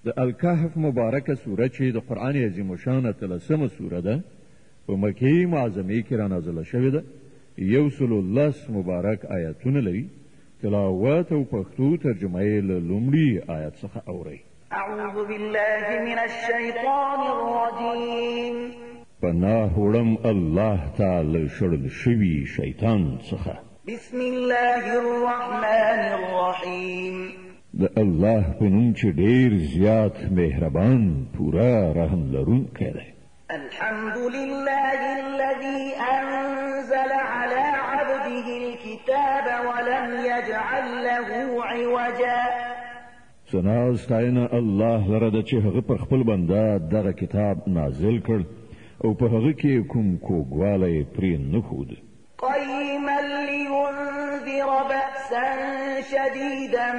د الکهف مبارکه سوره چې د قرآن عظیم الشان 13مه سوره ده په مکې معظمې کې رانازله شوې ده. 110 مبارک آیاتونه لري. تلاوت او پښتو ترجمه یې له لومړي آیت څخه اورئ. اعوذ بالله من الشیطان الرجیم. پناه وړم الله تعالی شړل شوي شیطان څخه. بسم الله الرحمن الرحیم. د الله په نوم چې ډېر زیات مهربان پورا رحم لرونکی دی. الحمد لله الذي أنزل على عبده الكتاب ولم يجعل له عوجا. ثنا او ستاینه الله لره ده چې هغه پر خپل بنده دغه کتاب نازل کړ او په هغه کې کوم کوږوالی پرې نه ښود. قيما لينذر بأسا شديدا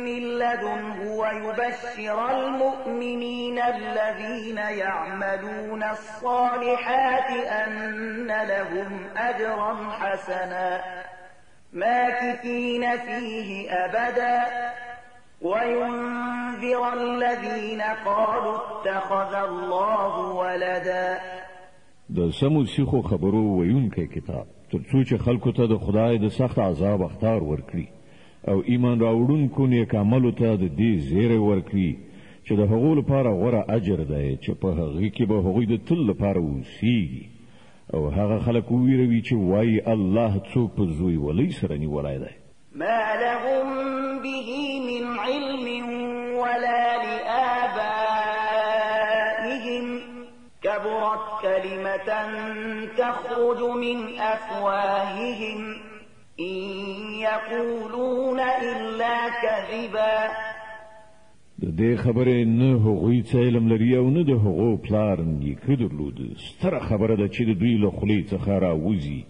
من لدنه ويبشر المؤمنين الذين يعملون الصالحات أن لهم أجرا حسنا ماكثين فيه أبدا وينذر الذين قالوا اتخذ الله ولدا. د سمو سیخو خبرو ویونکی کتاب تر څو چې خلکو ته د خدای د سخت عذاب اخطار ورکړي او ایمان راوړونکو نیک عملو ته د دې زیری ورکړي چې د هغو لپاره غوره اجر دی چې په هغې کې به هغوی د تل لپاره اوسیږي او هغه خلک وویروي چې وایي الله څوک په زوی ولۍ سره نیولی دی. ما لهم به من علم ولا لآبائهم كبرت كلمة تخرج من أفواههم إن يقولون إلا كذبا. د دې خبرې نه هغوی څه علم لري او نه د هغو پلار نیکه درلود. ستره خبره ده چې د دوی له خولې څخه راوځي.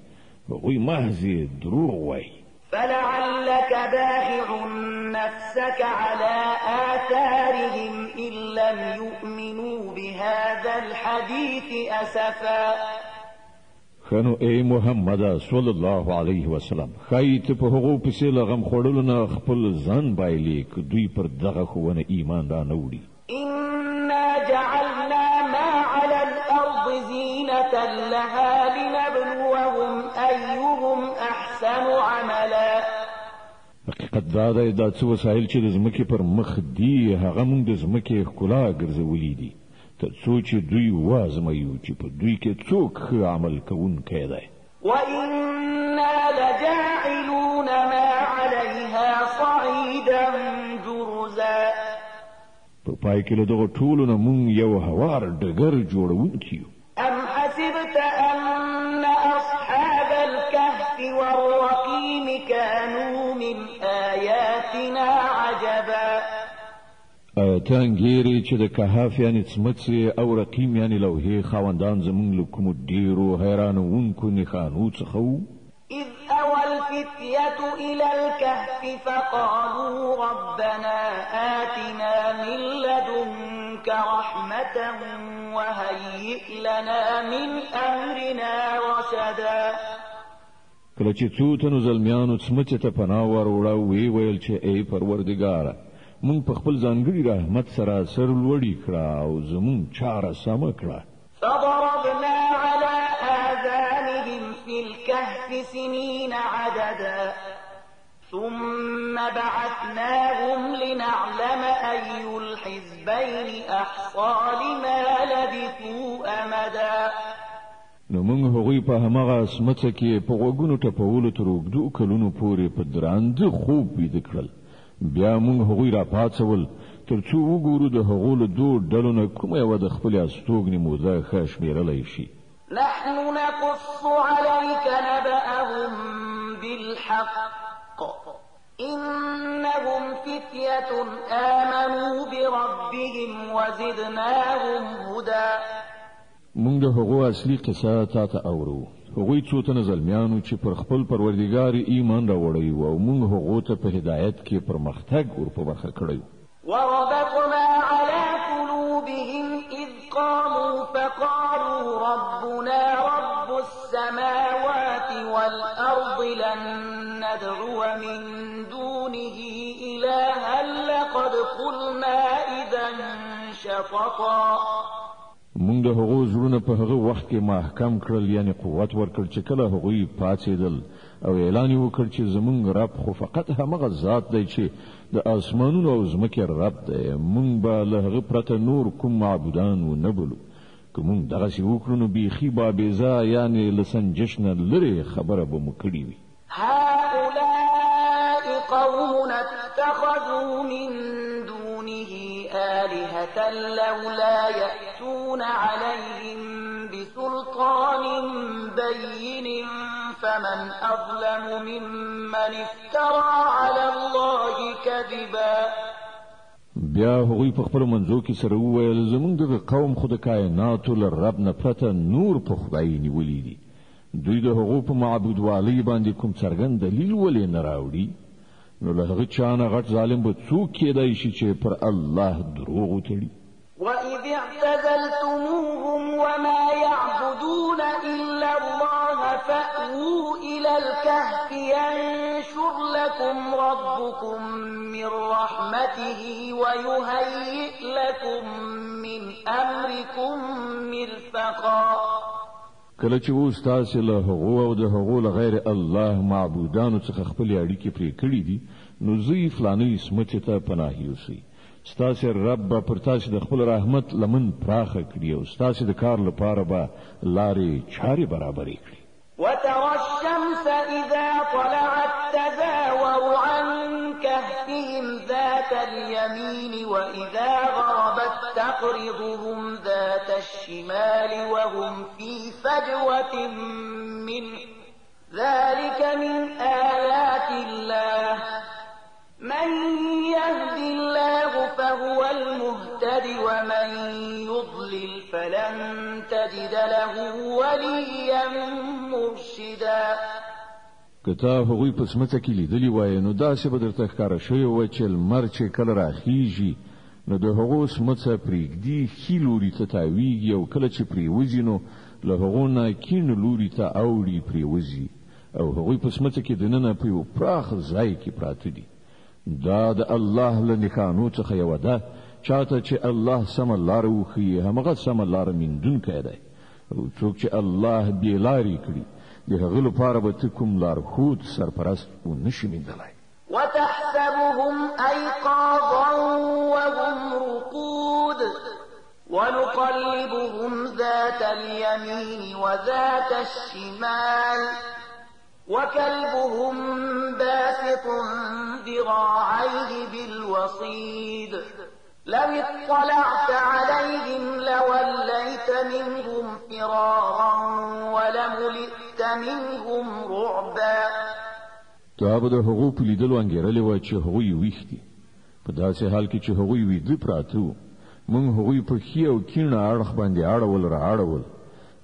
هغوی محض دروغ وایي. فلعلك باخع نفسك على آثارهم إن لم يؤمنوا بهذا الحديث أسفا. خنو اے محمد صلی الله علیه وسلم خایت په هغو پسې لغم خوړلو نه خپل ځان بایلي که دوی پر دغه ښوونه ایمان را نه وړي. إنا جعلنا ما على الأرض زينة لها لنبلوهم أيهم أحسن عملا. حقیقت دا دی دا څه وسایل چې د ځمکې پر مخ دي هغه موږ د ځمکې ښکلا ګرځولي دي تر څو چې دوی وازمویو چې په دوی کې څوک ښه عمل کوونکی دی. وإنا لجاعلون ما عليها صعيدا جرزا. په پای کې له دغو ټولو نه موږ یو هوار ډګر جوړونکي یو. أم حسبت أن أصحاب الكهف والرقيم كانوا من آياتنا عجبا. ته انګیرې چې د کهف یعنې څمڅې او رقیم یعنې لوحې خاوندان زموږ له کومو ډېرو حیرانوونکو نښانو څخه وو. إذ أوى الفتية إلى الكهف فقالوا ربنا آتنا من لدنك رحمة وهيئ لنا من أمرنا رشدا. کله چې څو تنو زلمیانو څمڅې ته پناه وروړه ویې ویل چې ای پروردګاره مونږ په خپل ځانګړي رحمت سره سر لوړي کړه او زمونږ چاره سمه کړه. فضربنا على آذانهم في الكهف سنين عددا ثم بعثناهم لنعلم أي الحزبين أحصى لما لبثوا أمدا. نو موږ هغوی په هماغه څمڅه کې په غوږونو ټپولو تر اوږدو کلونو پورې په درانده خوب ویده کړل. بیا موږ هغوی را پاڅول تر څو وګورو د هغو له دوو ډلو نه کومه یوه د خپلې استوګنې موده ښه شمېرلی شي. نحن نقص عليك نبأهم بالحق إنهم فتية آمنوا بربهم وزدناهم هدى. موږ د هغو اصلي قصه تا ته اورو. هغوی څو تنه زلمیانو چې پر خپل پروردګار ایمان راوړی و او موږ هغو ته په هدایت کې پرمختګ ور په برخه کړی. وربطنا على قلوبهم إذ قاموا فقالوا ربنا رب السماوات والأرض لن ندعو من دونه إلها لقد قلنا إذا شططا مونږ د هغو زړونه په هغه وخت کې محکم کړل، یعنی قوت ورکړ چې کله هغوی پاڅېدل او اعلان وکړ چې زمونږ رب خو فقط همغه ذات دی چې د اسمانونو او ځمکې رب دی، مونږ به له هغه پرته نور کوم معبودان ونه بولو. که مونږ دغسې وکړو نو بیخي بابیزه یعنی له سنجش نه لرې خبره به مو کړې وي. هؤلاء قوم اتخذوا من دونه آلهة لولا يأتون عليهم بسلطان بين فمن أظلم ممن افترى على الله كذبا. بیا هغوی په خپل منځو کې سره وویل زمونږ دغه قوم خو د کائناتو له رب نه پرته نور په خدای نیولي دي، دوی د هغو په معبودوالۍ باندې کوم څرګند دلیل ولې نه راوړي؟ نو له هغه چا نه غټ ظالم به څوک کېدای شي چې پر الله دروغ وتړي. وَإِذِ اعْتَزَلْتُمُوهُمْ وَمَا يَعْبُدُونَ إِلَّا اللَّهَ فَأْوُوا إِلَى الْكَهْفِ يَنشُرْ لَكُمْ رَبُّكُمْ مِنْ رَحْمَتِهِ وَيُهَيِّئْ لَكُمْ مِنْ أَمْرِكُمْ مِرْفَقًا. کله چې اوس تاسو له هغو او د هغو له غیر الله معبودانو څخه خپل اړیکې پرې کړې دي، نو زوی فلاني سمڅې ته پناه یوسئ. ستاسو رب به پر تاسو د خپل رحمت لمن پراخه کړي او ستاسو د کار لپاره به لارې چارې برابرې کړي. وترى الشمس إذا طلعت تزاور عن كهفهم ذات اليمين وإذا غربت تقرضهم ذات الشمال وهم في فجوة منه ذلك من آيات الله من يهد الله فهو المهتد ومن يضلل فلن تجد له وليا مرشدا. کته هغوی په سمڅه کې لیدلی وای نو داسې به درته ښکاره شوی و چې لمر چې کله راخیږي نو د هغو سمڅه پرېږدي ښي لوري ته تاویږي او کله چې پرېوځي نو له هغو نه کیڼ لوري ته اوړي پرېوځي او هغوی په سمڅه کې دننه په یو پراخ ځای کې پراته دي. دا د الله له نښانو څخه یوه ده، چاته چې الله سمه لاره وښیي همغه سمه لاره موندونکی دی، او څوک چې الله بې لارې کړي د هغه لپاره به ته کوم لارښود سرپرست ونشي موندلی. وتحسبهم أيقاظا وهم رقود ونقلبهم ذات اليمين وذات الشمال وكلبهم باسط ذراعيه بالوصيد لو اطلعت عليهم لوليت منهم فرارا ولملئت منهم رعبا. تا به د هغو په لیدلو انګېرلې وه چې هغوی ویښ دي، په داسې حال کې چې هغوی ویده پراته وو. موږ هغوی په ښي او کیڼه اړخ باندې اړول را اړول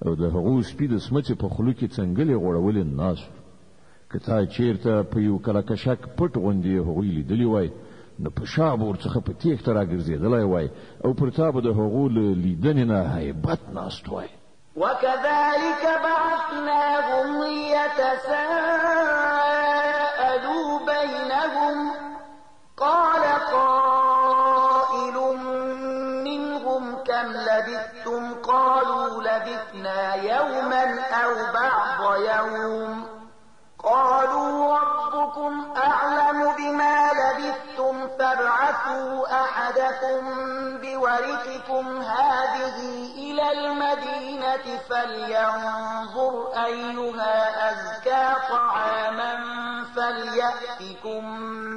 او د هغو سپي د سمڅې په خولو کې څنګلې غوړولې ناست. که تا چیرته په یو کلکشک پټ غوندې هغوی لیدلی وای نو په شا به ورڅخه په تیښته راګرځېدلی وای او پر تا به د هغو له لیدنې نه هیبت ناست وای. وكذلك بعثناهم ليتساءلوا بينهم قال قائل منهم كم لبثتم قالوا لبثنا يوما أو بعض يوم قالوا ربكم أعلم بما لبثتم فابعثوا أحدكم بورقكم هذه إلى المدينة فلينظر أيها أزكى طعاما فليأتكم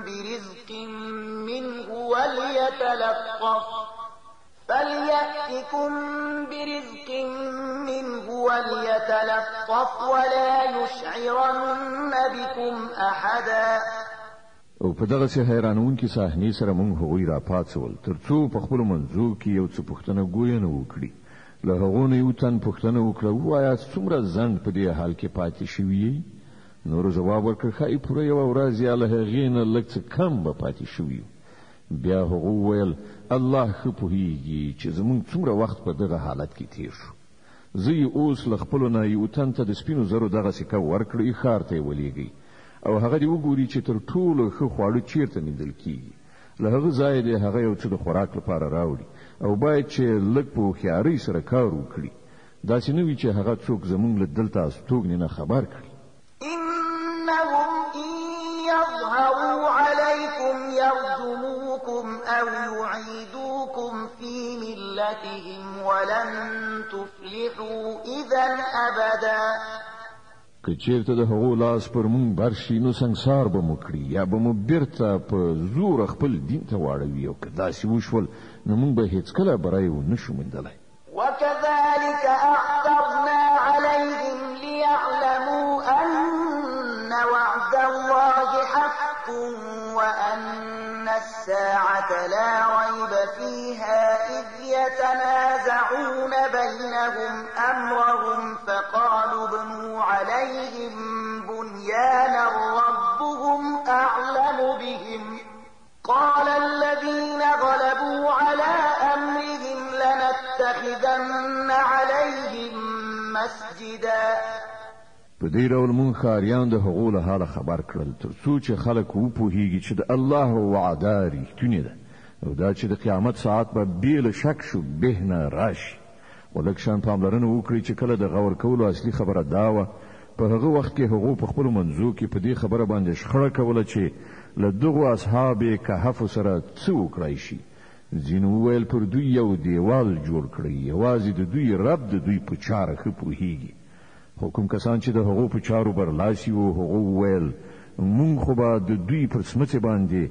برزق منه وليتلطف ولا يشعرن بكم أحدا. او په دغه سه حیرانونکې صحنې سره موږ هغوی را پاتول ترڅو په خپل منځو کې یو څه پوښتنه ګوینه وکړي. له هغو نه یو تن پوښتنه وکړه ووایه څومره ځنډ په دې حال کې پاتې شوي یې؟ نورو ځواب ورکړ ښایي پوره یوه ورځ یا له هغې نه لږ څه کم به پاتې شوي. بیا هغو وویل الله ښه پوهیږي چې زموږ څومره وخت په دغه حالت کې تیر شو. زه یې اوس له خپلو نه یو تن ته د سپینو زرو دغه سکه ورکړئ ښار ته یې ولېږئ او هغه دې وګوري چې تر ټولو ښه خواړه چیرته موندل کیږي. له هغه ځایه دې هغه یو څه د خوراک لپاره راوړي او باید چې لږ په هوښیارۍ سره کار وکړي داسې نه وي چې هغه څوک زمونږ له دلته استوګنې نه خبر کړي إنهم إن يظهروا عليكم يرجموكم أو يعيدوكم في ملتهم ولن تفلحوا إذا أبدا که چیرته د هغو لاس پر مونږ بر شي نو سنګسار به مو کړي یا به مو بیرته په زور خپل دین ته واړوي او که داسې وشول نو مونږ به هیڅکله بری ونه شو موندلی وكذلك أعثرنا عليهم ليعلموا أن وعد الله حق وأن الساعة لا ريب فيها إذ يتنازعون بينهم أمرهم فقالوا ابنوا عليهم بنيانا ربهم أعلم بهم قال الذين غلبوا على أمرهم لنتخذن عليهم مسجدا په دې ډول مونږ ښاریان د هغو له حاله خبر کړل تر څو چې خلک وپوهیږي چې د الله وعده ریښتونې ده او دا چې د قیامت ساعت به بې له شک شبهه نه راشي خو لږ شان پاملرنه وکړئ چې کله د غور کولو اصلي خبره دا وه په هغه وخت کې هغو په خپلو منځو کې په دې خبره باندې شخړه کوله چې له دغو اصحاب کهف سره څه وکړای شي ځینو وویل پر دوی یو دیوال جوړ کړئ یوازې د دوی رب د دوی په چاره ښه پوهیږي خو کوم کسان چې د هغو په چارو برلاسي وو هغو وویل مونږ خو به د دوی پر سمڅې باندې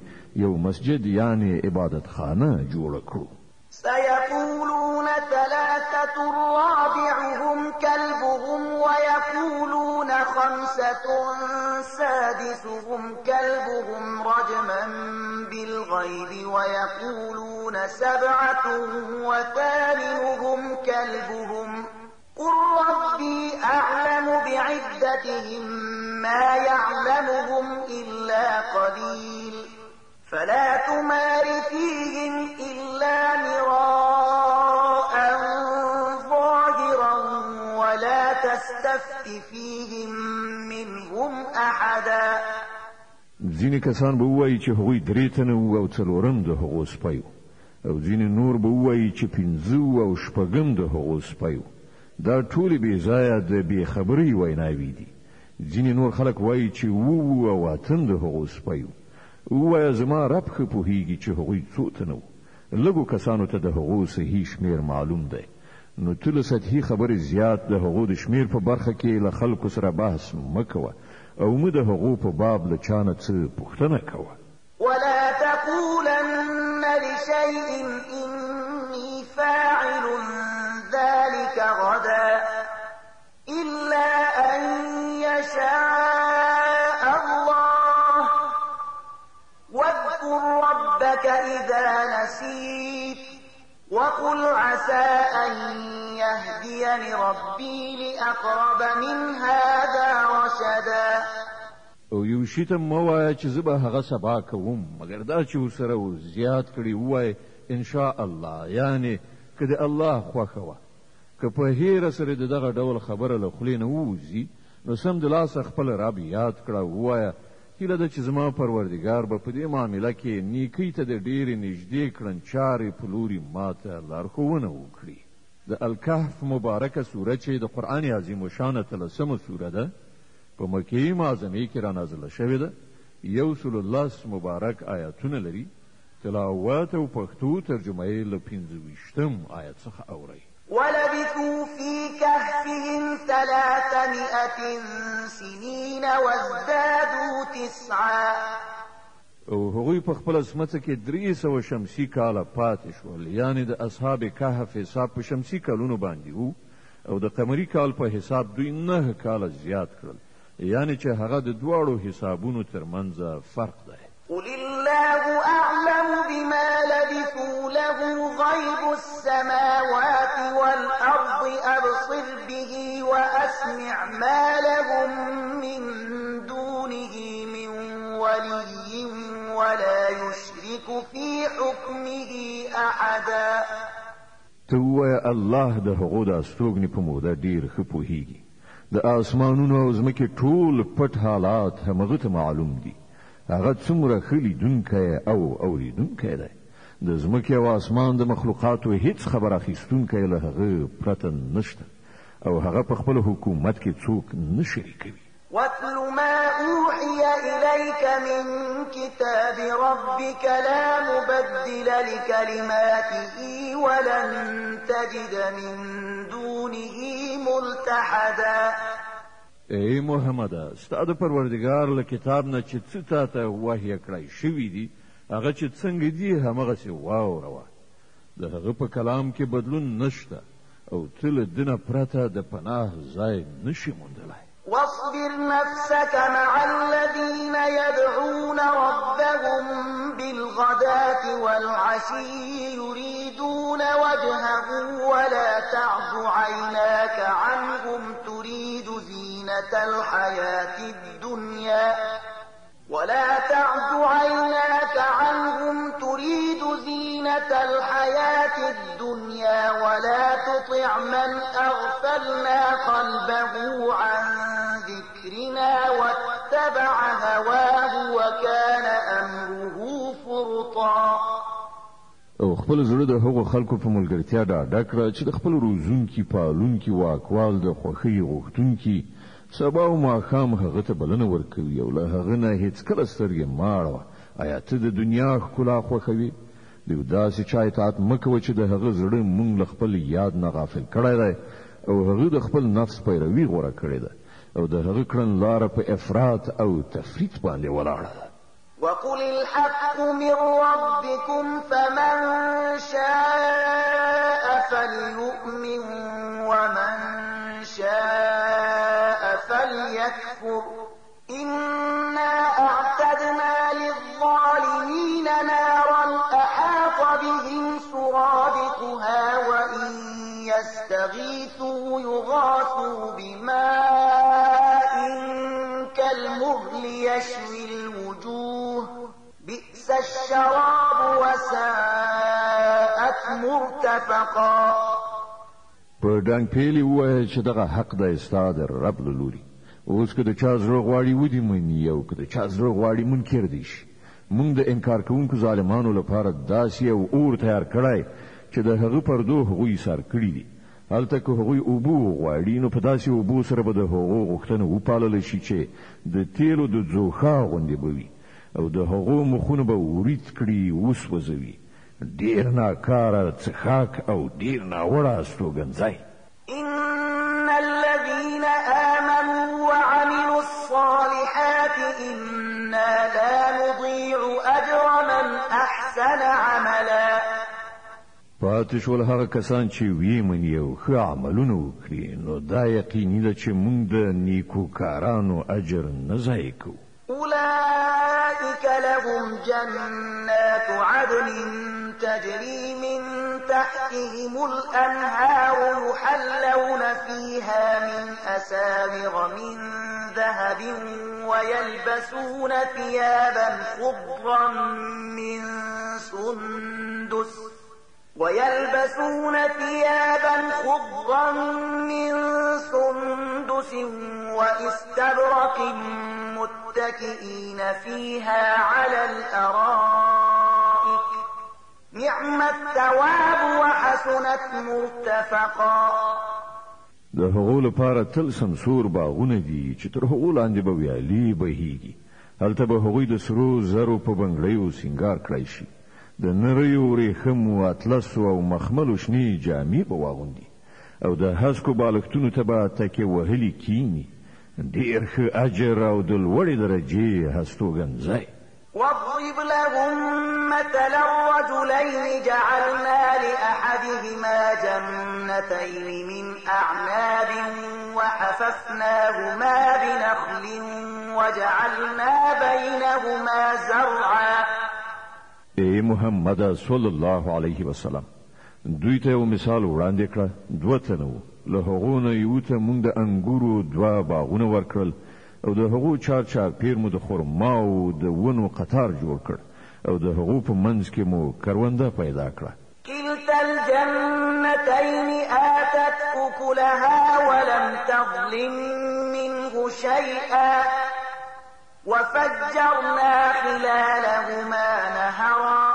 یو مسجد یعنی عبادت خانه جوړه کړو سيقولون ثلاثة رابعهم كلبهم ويقولون خمسة سادسهم كلبهم رجما بالغيب ويقولون سبعة وثامنهم كلبهم قل ربي أعلم بعدتهم ما يعلمهم إلا قليل فلا تمار فيهم إلا مراء ظاهرا ولا تستفت فيهم منهم أحدا ځینې کسان به ووایي چې هغوی درې تنه وو او څلورم د هغو سپی وو او ځینې نور به ووایي چې پنځه وو او شپږم د هغو سپی وو دا ټولې بې ځایه د بې خبرۍ ویناوې دي ځینې نور خلک وایي چې وو او اتم د هغو سپی وو ووایه زما رب ښه پوهیږي چې هغوی څو تنه وو لږو کسانو ته د هغو صحیح شمیر معلوم دی نو ته له سطحي خبرې زیات د هغو د شمیر په برخه کې له خلکو سره بحث مه کوه او مه د هغو په باب له چا نه څه پوښتنه کوه ولا تقولن لشيء إني فاعل ذلك غدا إلا أن يشاء الله واذكر ربك إذا نسيت وقل عسى أن يهديني ربي لأقرب من هذا رشدا او یو شي ته مه وایه چې زه به هغه سبا کوم مګر دا چې ورسره زیات کړي ووایه انشاء الله یعنی که د الله خوښه وه که په هیره سره د دغه ډول خبره له خولې نه ووځي نو سمدلاسه خپل رب یاد کړه ووایه هیله ده چې زما پروردګار به په دې معامله کې نیکۍ ته د ډېرې نږدې کړنچارې په لوري ماته لارښوونه وکړي د الکهف مبارکه سوره چې د قرآن عظیم الشانه 13مه سوره ده په مکې معظمې کې رانازله شوې ده 110 مبارک آیاتونه لري تلاوت او پښتو ترجمه یې له 25 آیت څخه اورئ ولبثوا في كهفهم 300 سنين وازدادوا 9 او هغوی په خپل سمڅه کې 300 شمسي کاله پاتې شول یعنی د اصحاب کهف حساب په شمسي کالونو باندې وو او د قمري کال په حساب دوی 9 کاله زیات کړل یعنی چې هغه د دواړو حسابونو ترمنځ فرق دی قل الله أعلم بما لبثوا له غيب السماوات والأرض أبصر به وأسمع ما لهم من دونه من ولي ولا يشرك في حكمه أحدا ته ووایه الله د هغو د استوګنې په موده ډېر ښه پوهیږي د آسمانونو او ځمکې ټول پټ حالات همغه ته معلوم دي هغه څومره ښه لیدونکی او اوریدونکی دی د ځمکې او اسمان د مخلوقاتو هیڅ خبر اخیستونکی له هغه پرته نشته او هغه په خپل حکومت کې څوک نه شریکوي. واتل ما أوحي إليك من كتاب ربك لا مبدل لكلماته ولن تجد من دونه ملتحدا. ای محمد، ستا د پروردګار له کتاب نه چې څه تاته وحی کړی شوي دي هغه چې څنګه دي همغسې واوروه. د هغه په کلام کې بدلون نشته او ته له ده نه پرته د پناه ځای نشي موندلی. واصبر نفسك مع الذين يدعون ربهم بالغداة والعشي يريدون وجهه ولا تعد عيناك عنهم تريد زينة الحياة الدنيا ولا تطع من أغفلنا قلبه عن ذكرنا واتبع هواه وكان أمره فرطا. او خپل زړه د هغو خلکو په ملګرتیا ډاډه کړه چې د خپل روزونکي پالونکي واکوال د خوښۍ غوښتونکي سبا او ماښام هغه ته بلنه ورکوي او له هغه نه هیڅکله سترګې مه اړوه. آیا ته د دنیا ښکلا خوښوي؟ د یو داسې چا اطاعت مه کوه چې د هغه زړه مونږ له خپل یاد نه غافل کړی دی او هغه د خپل نفس پیروي غوره کړې ده او د هغه کړنلاره په افراط او تفریط باندې ولاړه ده. وقل الحق من ربكم فمن شاء فليؤمن ومن شاء فليكفر إنا أعتدنا للظالمين نارا أحاط بهم سرادقها وإن يستغيثوا يغاثوا بماء كالمهل يشوي الوجوه بئس الشراب وساءت مرتفقا. په ډنګ پیلي ووایه چې دغه حق دی ستا د رب له لوري. اوس که د چا زړه غواړي ودې مني او که د چا زړه غواړي منکر دی شي. موږ د انکار کوونکو ظالمانو لپاره داسې یو اور تیار کړی چې د هغه پردو هغوی ایثار کړي دي. هلته که هغوی اوبه غواړي نو په داسې اوبو سره به د هغو غوښتنه وپاللی شي چې د تیلو د ځوښا غوندې به وي او د هغو مخونه به ورید کړي وسوځوي. ډېر ناکاره څښاک او ډېر ناوړه استوګنځی. إن الذين آمنوا وعملوا الصالحات إنا لا نضيع أجر من أحسن عملا. پاتې شول هغه کسان چې ویې مني او ښه عملونه وکړي نو دا یقیني ده چې موږ د نیکوکارانو اجر نه ضایع کوو. أولئك لهم جنات عدن تجري من تحتهم الأنهار يحلون فيها من أساور من ذهب ويلبسون ثيابا خضرا من سندس وإستبرق متكئين فيها على الأرائك نعم الثواب وحسنت مرتفقا. د هغو لپاره تل سمسور باغونه دي چې تر هغو لاندې به ویالې بهیږي. هلته به هغوی د سرو زرو په بنګړیو سینګار کړی شي. د نریو ورېښمو اطلسو او مخملو شنې جامې به واغوندي او د هسکو بالښتونو ته به تکیه وهلي کیني. ډېر ښه اجر او د لوړې درجې هستوګنځی. واضرب لهم مثلا رجلين جعلنا لأحدهما جنتين من أعناب وحففناهما بنخل وجعلنا بينهما زرعا. ای محمد صلی الله علیه وسلم، دوی ته یو مثال وړاندې کړه. دوه تنه وو، له هغو نه یو ته موږ د انګورو دوه باغونه ورکړل او د هغو چارپیر مو د خرماو د ونو قطار جوړ کړ او د هغو په منځ کې مو کرونده پیدا کړه. كلتا الجنتين آتت أكلها ولم تظلم منه شيئا وفجرنا خلالهما نهرا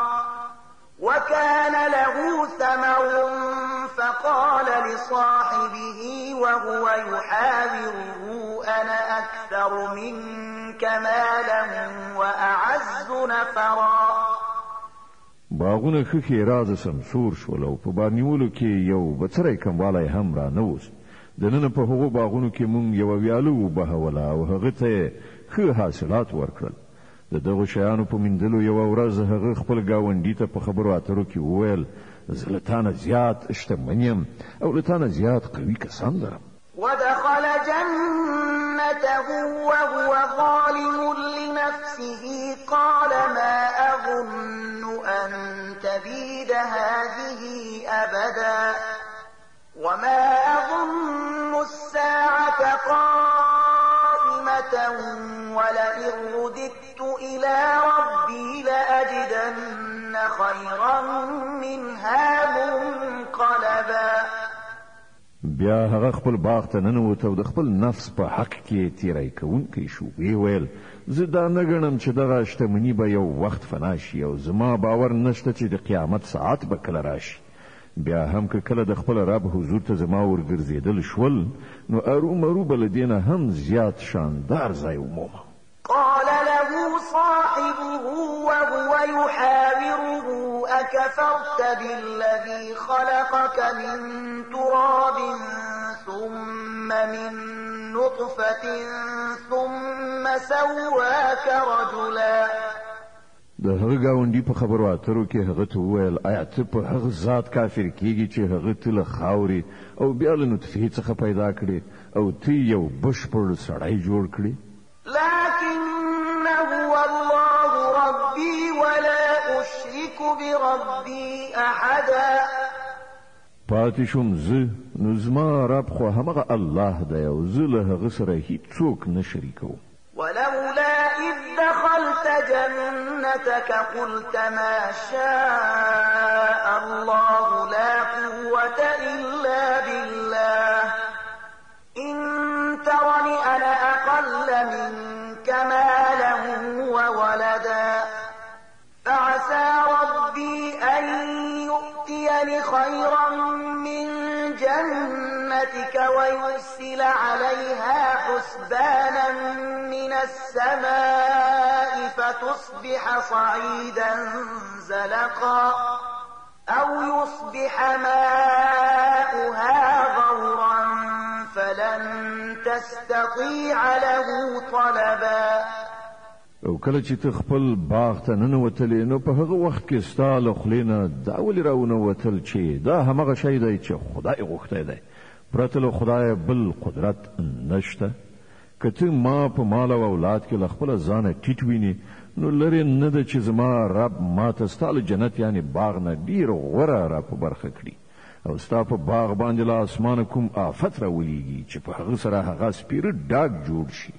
وكان له ثمر فقال لصاحبه وهو يحاوره أنا أكثر منك مالا وأعز نفرا. باغونه خخې راز سمسور شول او په بانیولو کې یو بڅری کموالی هم را نه وس. دننه په هغو باغونو کې مونږ یو ویالو وبهوله او هغه ته ښه حاصلات ورکړل. د دغو شیانو په میندلو یوه ورځ هغه خپل ګاونډي ته په خبرو اترو کې وویل زه له تانه زیات شتمن یم او له تانه زیات قوي کسان لرم. ودخل جنته وهو ظالم لنفسه قال ما أظن أن تبيد هذه أبدا وما أظن الساعة قائمة ولئن رددت إلى ربي لأجدن خيرا منها منقلبا. بیا هغه خپل باغ ته ننوت او د خپل نفس په حق کې تیری کوونکی شو. وی ویل زه دا نه ګڼم چې دغه شتمني به یو وخت فنا شي او زما باور نشته چې د قیامت ساعت به کله راشي. بیا هم که کله د خپل رب حضور ته زما ورګرځېدل شول نو ارومرو به له دې نه هم زیات شاندار ځای ومومم. قال له صاحبه وهو يحاوره أكفرت بالذي خلقك من تراب ثم من نطفة ثم سواك رجلا. د هغه گاونډي په خبرو اترو کې هغه ته وویل آیا ته په هغه ذات کافر کیږي چې هغه ته له خاورې او بیا له نطفې څخه پیدا کړي او ته یو بشپړ سړی جوړ کړي؟ لكن هو الله ربي ولا أشرك بربي أحدا. پاتې شوم زه نو زما رب خو همغه الله دی او زه له هغه سره هیڅوک نه شریکوم. ولولا إذ دخلت جنتك قلت ما شاء الله لا قوة إلا بالله إن ترني أنا أقل منك مالا وولدا فعسى ربي أن يؤتيني خيرا من جنتك ويرسل عليها حسبانا من السماء فتصبح صعيدا زلقا أو يصبح ماؤها غورا فلن تستطيع له طلبا. او کله چې ته خپل باغ ته ننوتلې نو په هغه وخت کې ستا له خولې نه دا ولې راونوتل چې دا همغه شی دی چې خدای غوښتی دی، پرته له خدایه بل قدرت نشته. که ته ما په مال او اولاد کې له خپله ځانه ټیټ وینې نو لرې نه ده چې زما رب ما ته ستا له جنت یعنې باغ نه ډېر غوره را په برخه کړي او ستا په باغ باندې له اسمانه کوم آفت راولیږي چې په هغه سره هغه سپیره ډاګ جوړ شي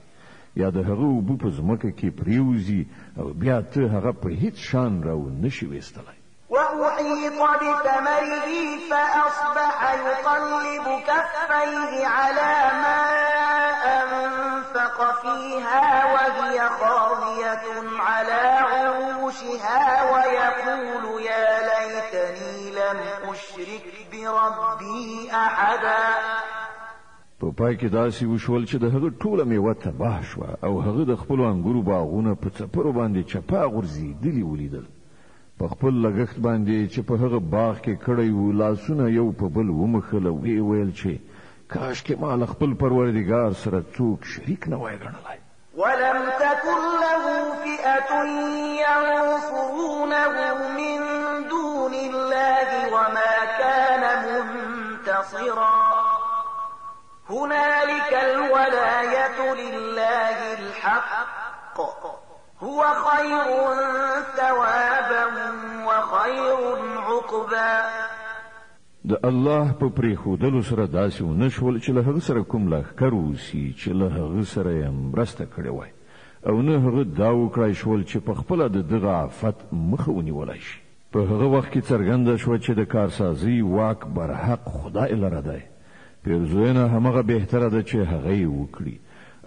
یا د هغه اوبه په ځمکه کې پریوزي او بیا ته هغه په هیڅ شان راو نشي ویستلی. وأحيط بثمره فأصبح يقلب كفيه على ما أنفق فيها وهي خاوية على عروشها ويقول يا ليتني لم أشرك بربي أحدا. په پای کې داسې وشول چې د هغه ټوله میوه تباه شوه او هغه د خپلو انګورو باغونه په څپرو باندې چپا غورځېدلي ولیدل. په خپل لګښت باندې چې په هغه باغ کې کړی و لاسونه یو په بل ومخل او ویل چې کاشکې ما له خپل پروردګار سره څوک شریک نه وای ګڼلی. ولم تكن له فئة ينصرونه من دون الله وما كان منتصرا. هنالك الولاية لله الحق هو خير ثوابا وخير عقبا. د الله په پریښودلو سره داسې ونشول چې له هغه سره کوم لښکر اوسي چې له هغه سره یې مرسته کړې وای او نه هغه دا وکړای شول چې په خپله د دغه آفت مخه ونیولی شي. په هغه وخت کې څرګنده شوه چې د کارسازي واک برحق خدای لره دی. پیرزوینه همغه بهتره ده چې هغه یې وکړي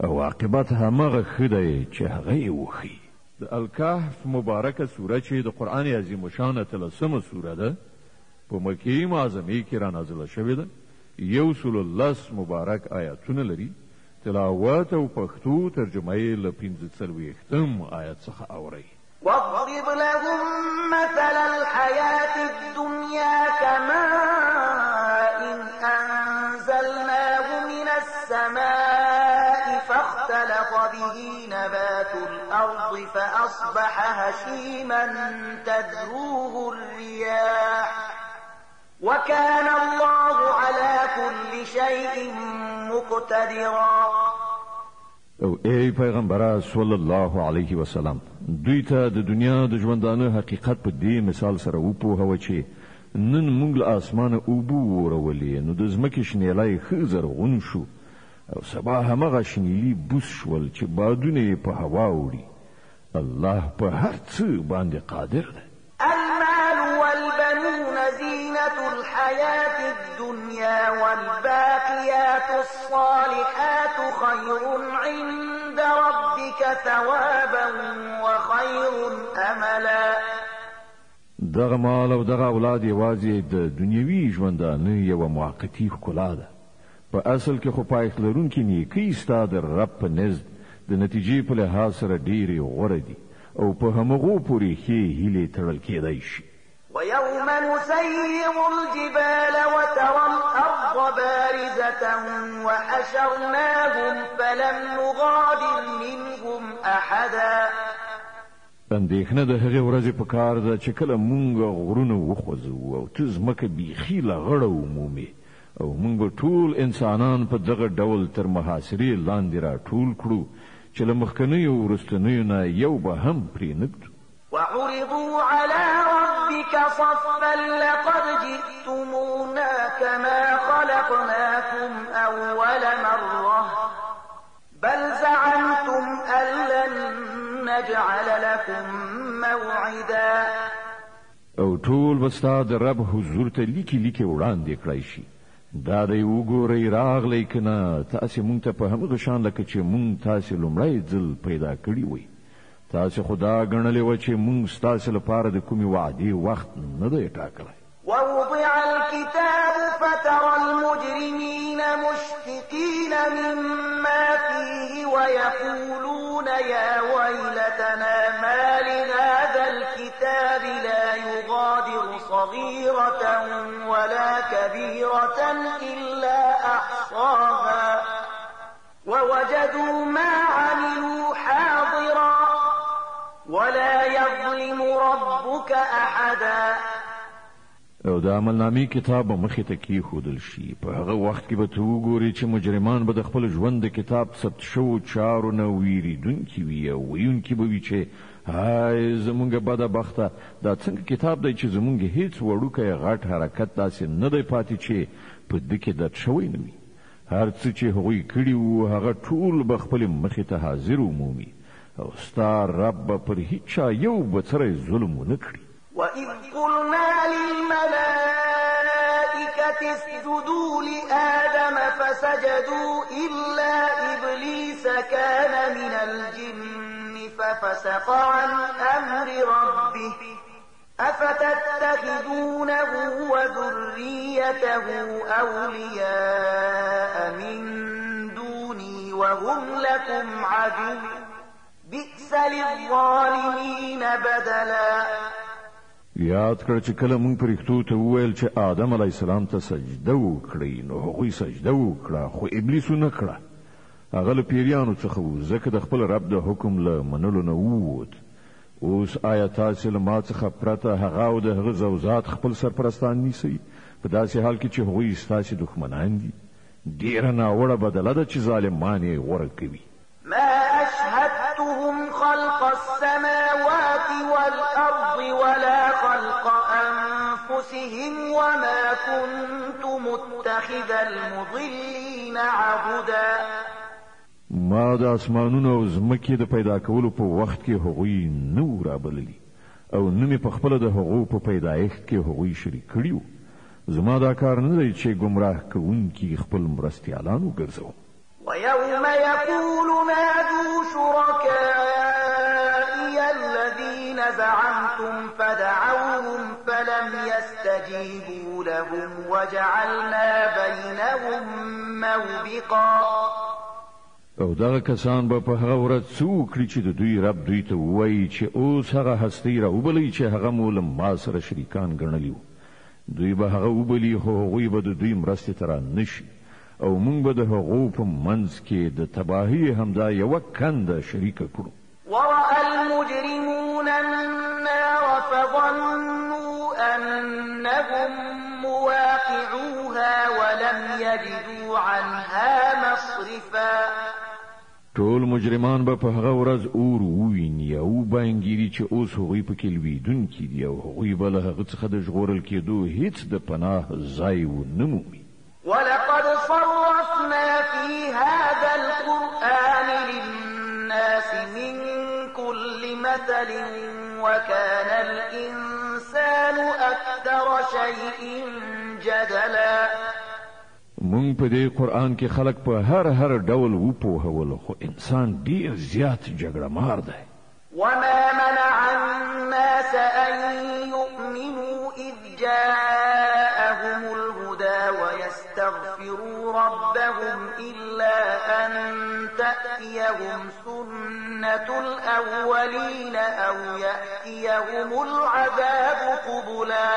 او عاقبت همغه ښه دی چې هغه یې وښي. د الکهف مبارکه سوره چې د قرآن عظیم شان 13مه سوره ده په مکې معظمې کې را نازله شوې ده 110 مبارک آیاتونه لري تلاوت او پښتو ترجمه یې له 45 آیت څخه اورئ واضرب لهم مثل الحياة الدنيا كماء أنزلناه من السماء فاختلط به نبات الأرض فأصبح هشيما تذروه الرياح وكان الله على كل شيء مقتدرا. او ای پیغمبر صلی الله علیه وسلم دوی ته د دنیا د ژوندانه حقیقت په دې مثال سره وپوهوه چې نن موږ له اسمانه اوبه ورولې نو د ځمکې شنیلی ښه زرغون شو او سبا همغه شنیلي بوس شول چې بادونه یې په هوا وړي الله په هر څه باندې قادر ده. المال والبنون زينة الحياة الدنيا والباقيات الصالحات خير عند ربك ثوابا وخير أملا. دغه مال او دغه اولاد یوازې د دنیوي ژوندانه یوه موقتي ښکلا ده په اصل کې خو پایښت لرونکي نیکۍ ستا د رب په نزد د نتیجې په لحاظ سره ډېرې غوره دي او په همغو پورې ښې هیلې تړل کېدی شي. ويوم نسير الجبال وترى الأرض بارزة وحشرناهم فلم نغادر منهم أحدا. اندېښنه د هغې ورځې په کار ده چې کله مونږ غرونه وخوځوو او ته ځمکه بیخي له غړه ومومې او مونږ به ټول انسانان په دغه ډول تر محاصرې لاندې راټول کړو چې له مخکنیو وروستنیو نه یو به هم پرې نه ږدو. وعرضوا على ربك صفا لقد جئتمونا كما خلقناكم أول مرة بل زعمتم أن لن نجعل لكم موعدا. او ټول به ستا د رب حضور ته لیکي لیکي وړاندې کړی شي دا دی وګورئ راغلی که نه تاسې مونږ ته په همغه شان لکه چې مونږ تاسې لومړی ځل پیدا کړي وئ تاسې خو دا ګڼلې وه چې مونږ ستاسې لپاره د کومې وعدې وخت نه دی ټاکلی. ووضع الكتاب فترى المجرمين مشفقين مما فيه ويقولون يا ويلتنا ما لهذا الكتاب لا يغادر صغيرة ولا كبيرة إلا أحصاها ووجدوا ما عملوا حاضرا ولا يظلم ربك أحدا. او د عملنامې کتاب به مخې ته کېښودل شي په هغه وخت کې به ته وګورې چې مجرمان به د خپل ژوند د کتاب ثبت شوو چارو نه ویریدونکي وي او ویونکي به وي چې هاي زمونږ بده بخته دا څنګه کتاب دی چې زمونږ هیڅ وړوکی غټ حرکت داسې نه دی پاتې چې په ده کې درد شوی نه وي هر څه چې هغوی کړي وو هغه ټول به خپلې مخې ته حاضر ومومي او ستا رب به پر هیچ چا یو بڅری ظلم ونه کړي. وَإِذْ قُلْنَا لِلْمَلَائِكَةِ اسْجُدُوا لِآدَمَ فَسَجَدُوا إِلَّا إِبْلِيسَ كَانَ مِنَ الْجِنِّ فَفَسَقَ عَنْ أَمْرِ رَبِّهِ أَفَتَتَّخِذُونَهُ وَذُرِّيَّتَهُ أَوْلِيَاءَ مِن دُونِي وَهُمْ لَكُمْ عَدُوٌّ بِئْسَ لِلظَّالِمِينَ بَدَلًا. یاد کړه چې کله مونږ پرښتو ته وویل چې آدم علیه السلام ته سجده وکړئ نو هغوی سجده وکړه خو ابلیس ونه کړه هغه له پیریانو څخه و ځکه د خپل رب د حکم له منلو نه ووت. اوس آیا تاسې له ما څخه پرته هغه او د هغه زوجات خپل سرپرستان نیسئ په داسې حال کې چې هغوی ستاسې دښمنان دي ډېره ناوړه بدله ده چې ظالمان یې غوره کوي. ما أشهدتهم خلق السماوات والأرض ولا خلق أنفسهم وما كنت متخذ المضلين عبدا. ما د اسمانونو او ځمکې د پیدا کولو په وخت کې هغوی نه رابللي او نه مې په خپله د هغو په پیدایښت کې هغوی شریک کړي وو. زما دا کار نه دی چې ګمراه کوونکي خپل مرستیالان وګرځوم. ويوم يقول نادوا شركائي زعمتم فدعوهم فلم يستجيبوا لهم وجعلنا بينهم موبقا. او دغه کسان به په هغه ورځ څه وکړي چې د دوی رب دوی ته ووایي چې اوس هغه هستی راوبلئ چې هغه مو له ما سره شریکان ګڼلي وو. دوی به هغه وبلي خو هغوی به د دوی مرستې ته رانشي او موږ به د هغو په منځ کې د تباهۍ همدا یوه کنده شریکه کړو. ورأى المجرمون النار فظنوا أنهم مواقعوها ولم يجدوا عنها مصرفا. ټول مجرمان به په هغه ورځ اور وویني او بانګیري چې اوس هغوی پکې لویدونکي دي او هغوی به له هغه څخه د ژغورل کېدو هیڅ د پناه ځای ونه مومي. ولقد صرفنا في هذا القرآن للناس من كل مثل وكان الإنسان أكثر شيء جدلا. مونږ په دې قرآن کې خلق په هر ډول وپوهول خو انسان ډیر زیات جګړه مار دی. وما منع الناس أن يؤمنوا إذ جاءهم الهدى ويستغفروا ربهم إلا أن تأتيهم سنة الأولين أو يأتيهم العذاب قبلا.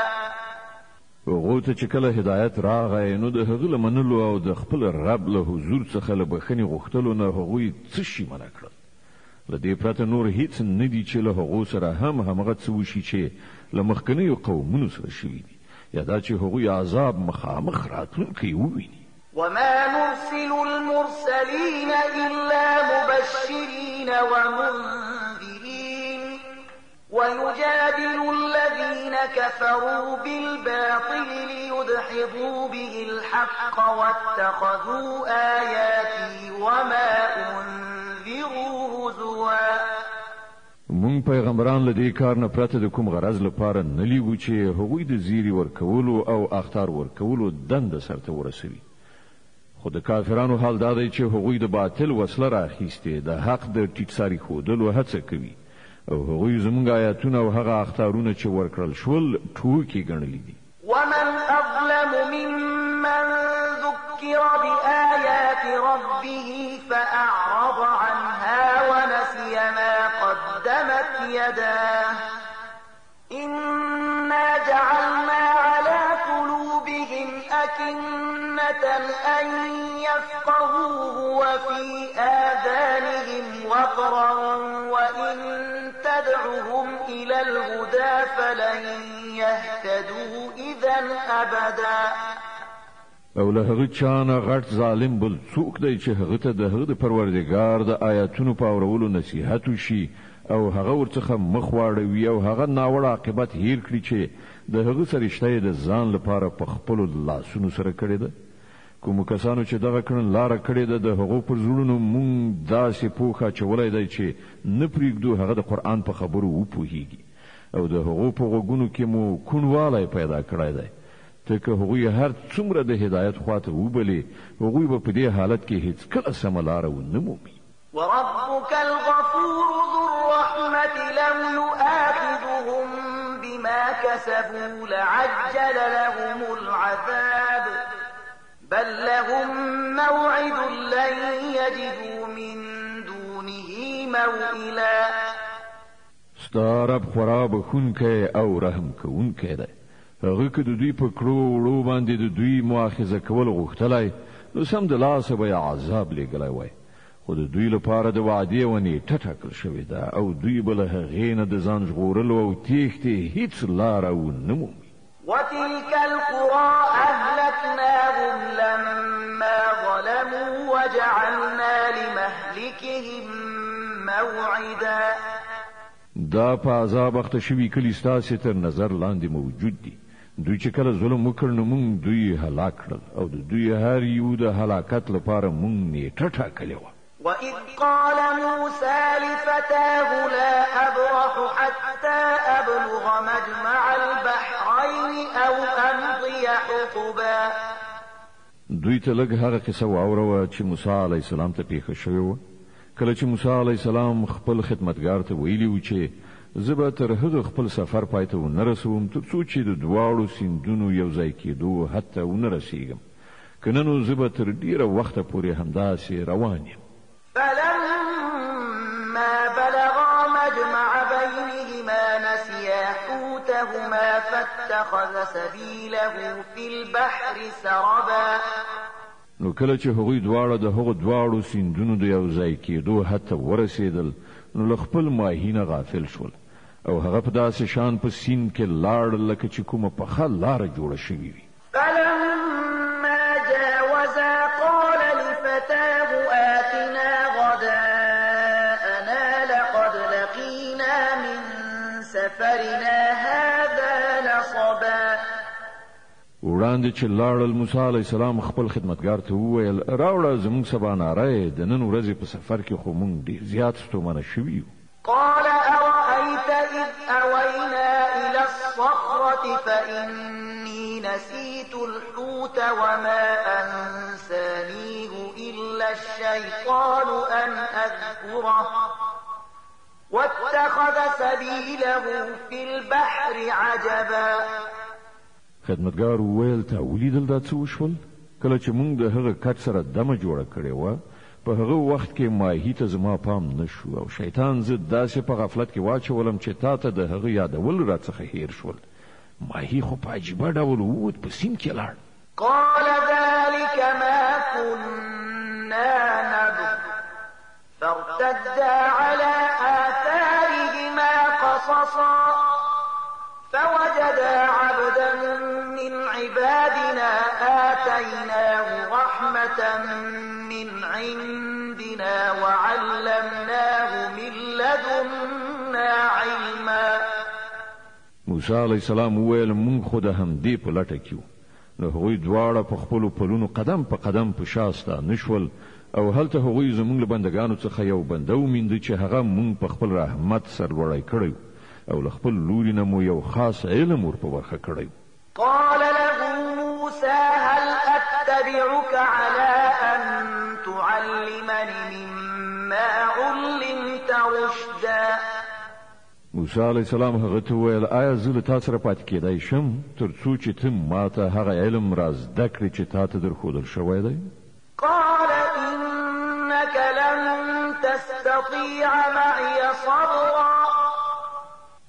هغو ته چې کله هدایت راغی نو د هغه له منلو او د خپل رب له حضور څخه له بخښنې غوښتلو نه هغوی څه شي منع کړل. له دې پرته نور هیڅ نه دي چې له هغو سره همغه څه وشي چې له مخکنیو قومونو سره شوي دي یا دا چې هغوی عذاب مخامخ راتلونکی وویني. وما نرسل المرسلين إلا مبشرين ومنذرين ويجادل الذين كفروا بالباطل ليدحضوا به الحق واتخذوا آياتي وما أنذروا هزوا. مونږ پیغمبران له دې کار نه پرته د کوم غرض لپاره نه لیږو چې هغوی د زیری ورکولو او اخطار ورکولو دنده سرته ورسوي. خو د کافرانو حال دا دی چې هغوی د باطل وسله راخیستې د حق د ټیټساري ښودلو هڅه کوي او هغوی زموږ آیاتونه او هغه اخطارونه چې ورکړل شول ټوکې ګڼلي دي. ومن أظلم ممن ذكر بآيات ربه فأعرض عنها ونسي ما قدمت يداه إنا جعلنا على قلوبهم أكنة أن يفقهوه وفي آذانهم وقرا وإن تدعهم إلى الهدى فلن يهتدوا إذا أبدا. او له هغه چانه غټ ظالم بل څوک دی چې هغه ته د هغه د پروردګار د آیاتونو په اورولو نصیحت وشي او هغه ورڅخه مخ واړوي او هغه ناوړه عاقبت هیر کړي چې د هغه سرشته د ځان لپاره په خپل لاسونو سره کړی ده. کوم کسانو چې دغه کړن لار کړی ده د هغو پر زړونو مونږ داسې پوخه چولای دی چې نه پرېږدو هغه د قرآن په خبرو وپوهیږي او د هغو په غوږونو کې مو کونوالی پیدا کړی دی. ځکه هغوی هر څومره د هدایت خواته وبلي هغوی به په دې حالت کې هیڅ کله سمه لاره ونه مومي. وربك الغفور ذو الرحمة لو يؤاخذهم بما كسبوا لعجل لهم العذاب بل لهم موعد لن يجدوا من دونه موئلا. ستا رب خورا بخونکی او رحم کوونکی دی. هغه که د دوی په کړو وړو باندې د دوی مؤاخذه کول غوښتلی نو سم د لاسه به یې عذاب لېږلی وای خو د دوی لپاره د وعدې ونې نیټه ټاکل شوې ده او دوی به له هغې نه د ځان ژغورلو او تېښتې هیڅ لاره ونه مومي. وتلك القرى أهلكناهم لما ظلموا وجعلنا لمهلكهم موعدا. دا په عذاب اخته شوي کلي ستاسې تر نظر لاندې موجود دي. دوی چې کله ظلم وکړ نو موږ دوی هلاک کړل او د دوی هر یو د هلاکت لپاره موږ نیټه ټاکلې وه. وإذ قال موسى لفتاه لا أبرح حتى أبلغ مجمع البحرين أو أمضي حقبا. دوی ته لږ هغه قصه واوروه چې موسی علیه السلام ته پیښه شوې وه. کله چې موسی علیه السلام خپل خدمتګار ته ویلي و چې زه به تر هغه خپل سفر پای ته ونه رسوم تر څو چې د دواړو سیندونو یو ځای کېدو حتی ونه رسیږم، که نه نو زه به تر ډېره وخته پورې همداسې روان یم. فلما بلغا مجمع بينهما نسيا حوتهما فاتخذ سبيله في البحر سربا. نو کله چې هغوی دواړه د هغو دواړو سیندونو د یو ځای کېدو حتی ورسېدل نو له خپل ماهي نه غافل شول او هغه په داسې شان په سیند کې لاړل لکه چې کومه پخه لاره جوړه شوې وي. فلما جاوزا قال لفتاه آتنا غداءنا لقد لقينا من سفرنا هذا نصبا. وړاندې چې لاړل موسی علیه السلام خپل خدمتګار ته وویل راوړه زموږ سباناری د نن ورځې په سفر کې خو موږ ډېر زیات ستومانه شوي یو. قال أرأيت إذ أوينا إلى الصخرة فإني نسيت الحوت وما أنسانيه إلا الشيطان أن أذكره واتخذ سبيله في البحر عجبا. خدمتګار وویل تا ولیدل دا څه وشول؟ کله چې موږ د هغه کټ سره دمه جوړه کړې وه په هغه وخت کې ماهي ته زما پام نه شو او شیطان زه داسې په غفلت کې واچولم چې تا ته د هغه یادول راڅخه هیر شول. ماهي خو په عجیبه ډول ووت په سیند کې لاړ. قال ذلك ما كنا نبغ فارتدا على آثارهما قصصا فوجدا عبدا من عبادنا آتيناه رحمة من عندنا وعلمناه من لدنا علما. موسی علیه السلام وویل مونږ خو د همدې په لټه کې وو. نو هغوی دواړه په خپلو پلونو قدم په قدم په شا ستانه شول او هلته هغوی زموږ له بندګانو څخه یو بنده ومینده چې هغه مونږ په خپل رحمت سرلوړی کړی او له خپل لوري نه مو یو خاص علم ور په برخه کړی. قال له موسى هل أتبعك على أن تعلمني مما علمت رشدا. موسی علیه السلام هغه ته وویل آیا زه له تا سره پاتې کېدای شم تر څو چې ته ما ته هغه علم را زده کړې چې تا ته درښودل شوی دی؟ قال إنك لن تستطيع معي صبرا.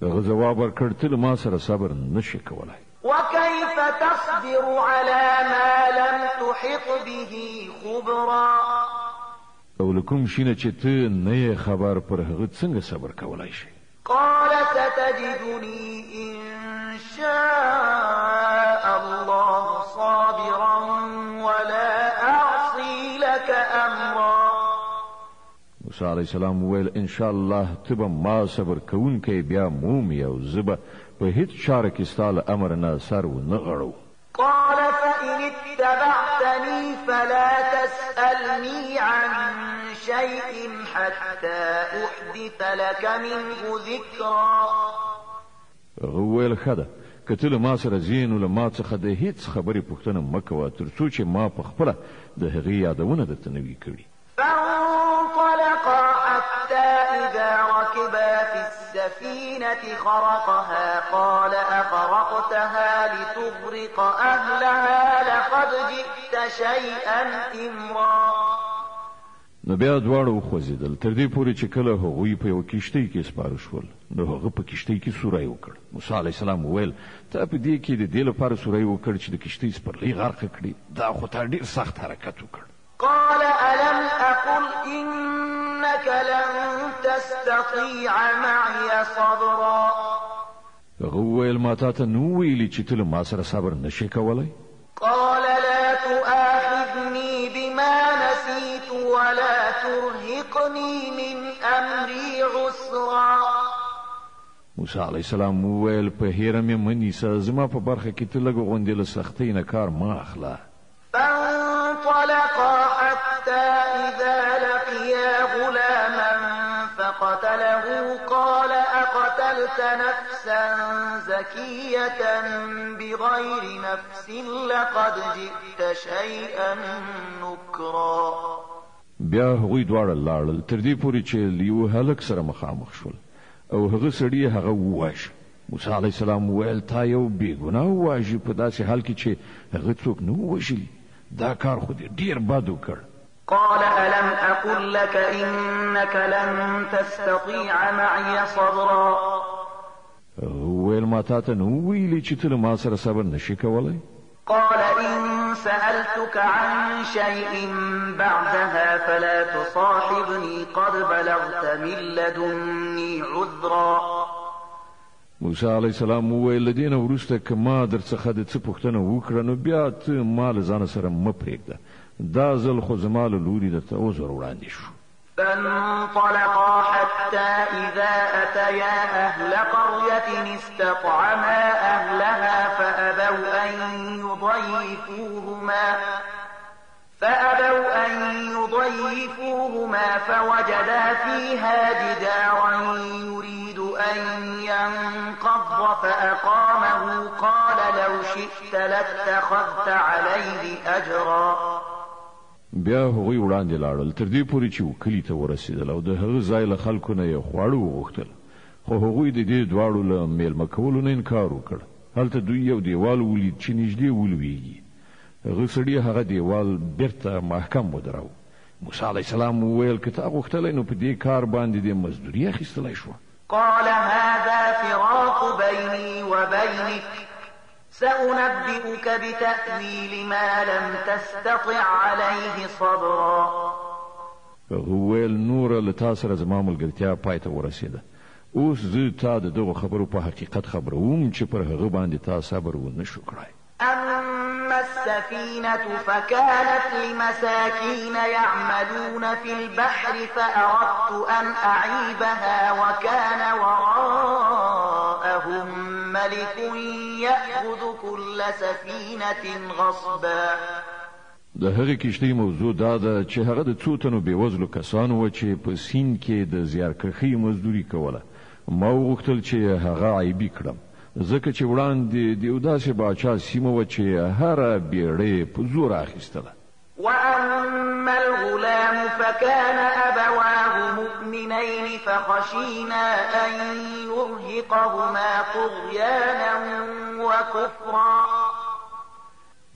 هغه ځواب ورکړ ته له ما سره صبر نشې کولی. وكيف تصبر على ما لم تحط به خبرا. او له کوم شي نه چې ته نه یې خبر پر هغه څنګه صبر کولی شي؟ قال ستجدني إن شاء الله صابرا ولا أعصي لك أمرا. موسی علیه السلام وویل ان شاء الله ته به ما صبر کوونکی بیا مومي او زه به په هیڅ چاره کې ستا له امر نه سر ونه غړو. قال فإن اتبعتني فلا تسألني عن شيء حتى أحدث لك منه ذكرا. هغه وویل ښه ده که ته له ما سره ځې نو له ما څخه د هیڅ خبرې پوښتنه مه کوه تر څو چې ما په خپله د هغې یادونه درته نه وي کړي. فانطلقا حتى إذا ركبا في السفينة خرقها قال أخرقتها لتغرق أهلها لقد جئت شيئا إمرا. نو بیا دواړه وخوځېدل تر دې پورې چې کله هغوی په یو کښتۍ کې سپاره شول نو هغه په کښتۍ کې سوری وکړ. موسی علیه السلام وویل تا په دې کې د دې لپاره سوری وکړ چې د کښتۍ سپرلۍ غرقه کړي؟ دا خو تا ډېر سخت حرکت وکړ. قال ألم أقل إنك لن تستطيع معي صبرا. هغه وویل ما تا ته نو ویلي چې ته له ما سره صبر نشې کولی؟ قال لا تؤاخذني بما نسيت ولا ترهقني من أمري عسرا. موسی علیه السلام وویل په هیره مې مه نیسه زما په برخه کې ته لږ غوندې له سختۍ نه کار مه اخله. فانطلقا حتى إذا لقيا غلاما فقتله قال أقتلت نفسا زكية بغير نفس لقد جئت شيئا نكرا. بیا هغوی دواړه لاړل تر دې پورې چې له یوه هلک سره مخامخ شول او هغه سړی هغه وواژه. موسی علیه السلام وویل تا یو بېګناه وواژې په داسې حال کې چې هغه څوک نه ووژلي. دا کار خو دې ډېر بد وکړ. قال ألم أقل لك إنك لن تستطيع معي صبرا. ویل ما تا ته نو ویلي چې ته له ما سره صبر نشي کولی؟ قال إن سألتك عن شيء بعدها فلا تصاحبني قد بلغت من لدني عذرا. موسی علیه السلام وویل له دې نه وروسته که ما در څخه د څه پوښتنه وکړه نو بیا ته ما له ځانه سره مه پرېږده. دا ځل خو زما له لوري درته عذر وړاندې شو. فانطلقا حتى إذا أتيا أهل قرية استطعما أهلها فأبوا أن يضيفوهما فوجدا فيها جدارا يريد أن ينقض فأقامه قال لو شئت لاتخذت عليه أجرا. بیا هغوی وړاندې لاړل تر دې پورې چې کلي ته ورسېدل او د هغه ځای له خلکو نه یې خواړه وغوښتل، خو هغوی د دې دواړو له میلمه کولو نه انکار وکړ. هلته دوی یو دیوال ولید چې نږدې ولویږي. هغه سړي هغه دیوال بیرته محکم ودراوه. موسی علیه السلام وویل که تا غوښتلی نو په دې کار باندې دې مزدوري اخیستلی شوه. قال هذا فراق بيني وبينك سأنبئك بتأويل ما لم تستطع عليه صبرا. هغه وویل نوره له تا سره زما ملګرتیا پای ته ورسېده. اوس زه تا د دغو خبرو په حقیقت خبروم چې پر هغه باندې تا صبر ونه شو کړی. أما السفينة فكانت لمساكين يعملون في البحر فأردت أن أعيبها وكان وراءهم ملك يأخذ كل سفينة غصبا. د هغې کښتۍ موضوع دا ده چې هغه د څو تنو بېوزلو کسانو وه چې په سیند کې د زیارکښۍ مزدوري کوله. ما وغوښتل چې هغه عیبي کړم ځکه چې وړاندې د یو داسې باچا سیمه وه چې هره بیړۍ په زور اخیستله. وأما الغلام فكان أبواه مؤمنين فخشينا أن يرهقهما طغيانا وكفرا.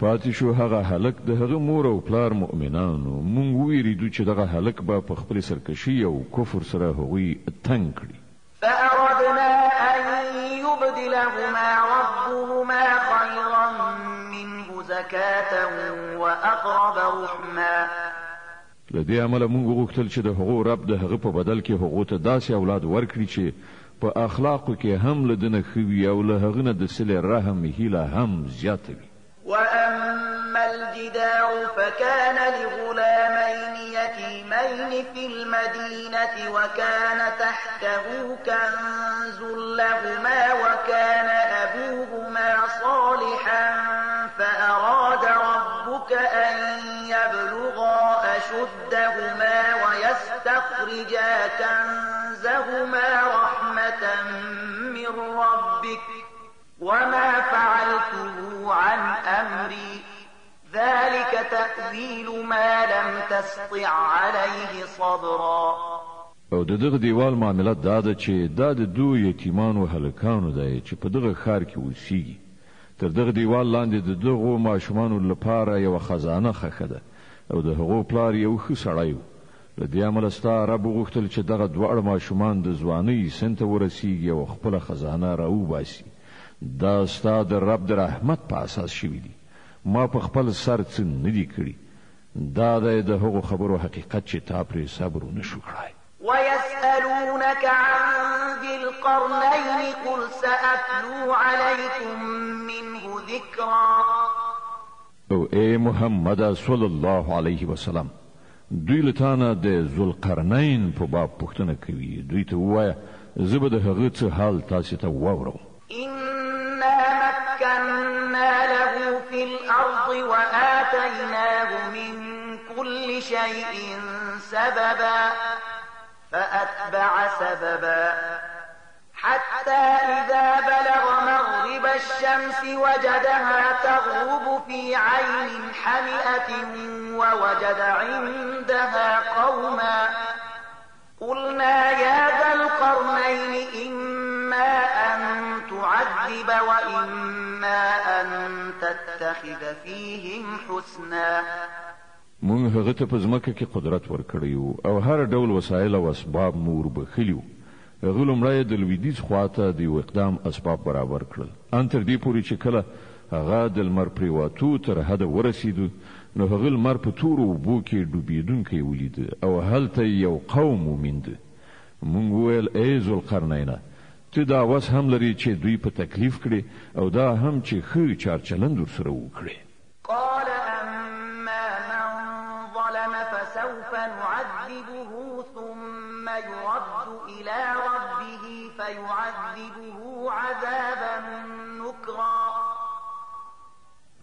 پاتې شو هغه هلک د هغه مور او پلار مؤمنانو. مونږ ویریدو چې دغه هلک به په خپلې سرکشي او کفر سره هغوی تنګ کړي. فأردنا أن يبدلهما ربهما خيرا منه زكاة وأقرب رحما. لدې عمله مونږ وغوښتل چې د هغو رب د هغه په بدل کې هغو ته داسې اولاد ورکړي چې په اخلاقو کې هم له ده نه ښه وي او له هغه نه د صلې رحم هیله هم زیاته وي. وأما الجدار فكان لغلامين يتيمين في المدينة وكان تحته كنز لهما وكان أبوهما صالحا فأراد ربك أن يبلغا أشدهما ويستخرجا كنزهما رحمة من ربك وما فعلته عن أمري ذلك تأويل ما لم تستطع عليه صبرا. او د دغه دیوال معاملات دا ده چې دا د دوه یتیمانو هلکانو دی چې په دغه ښار کې اوسیږي. تر دغه دیوال لاندې د دغو ماشومانو لپاره یوه خزانه ښخه ده او د هغو پلار یو ښه سړی و. له دې امله ستا رب وغوښتل چې دغه دواړه ماشومان د ځوانۍ سن ته ورسیږي او خپله خزانه راوباسي. دا ستا د رب د رحمت په اساس شوي دي. ما په خپل سر څه نه دي کړي. دا دی د هغو خبرو حقیقت چې تا پرې صبر ونه شو کړی. ويسألونك عن ذي القرنين قل سأتلو عليكم منه ذكرا. او ای محمد صلی الله علیه وسلم دوی له تانه د ذوالقرنین په باب پوښتنه کوي. دوی ته ووایه زه به د هغه څه حال تاسې ته واورم. إنا مكنا له في الأرض وآتيناه من كل شيء سببا فأتبع سببا حتى إذا بلغ مغرب الشمس وجدها تغرب في عين حمئة ووجد عندها قوما قلنا يا ذا القرنين تعذب وإما أن تتخذ فيهم حسنا. مونږ هغه ته په ځمکه کې قدرت ورکړی او هر ډول وسایل او اسباب مور بخلیو. هغه لومړی د لویدیځ خواته د یو اقدام اسباب برابر کړل، ان تر دې پورې چې کله هغه د لمر پریواتو تر حده ورسېدو نو هغه لمر په تورو اوبو کې ډوبېدونکی ولید او هلته یو قوم وموند. مونږ وویل ای ذوالقرنینه، ته دا وس هم لري چې دوی په تکلیف کړي او دا هم چې ښه چارچلند ورسره وکړي. قال أما من ظلم فسوف نعذبه ثم يرد إلى ربه فيعذبه عذابا نكرا.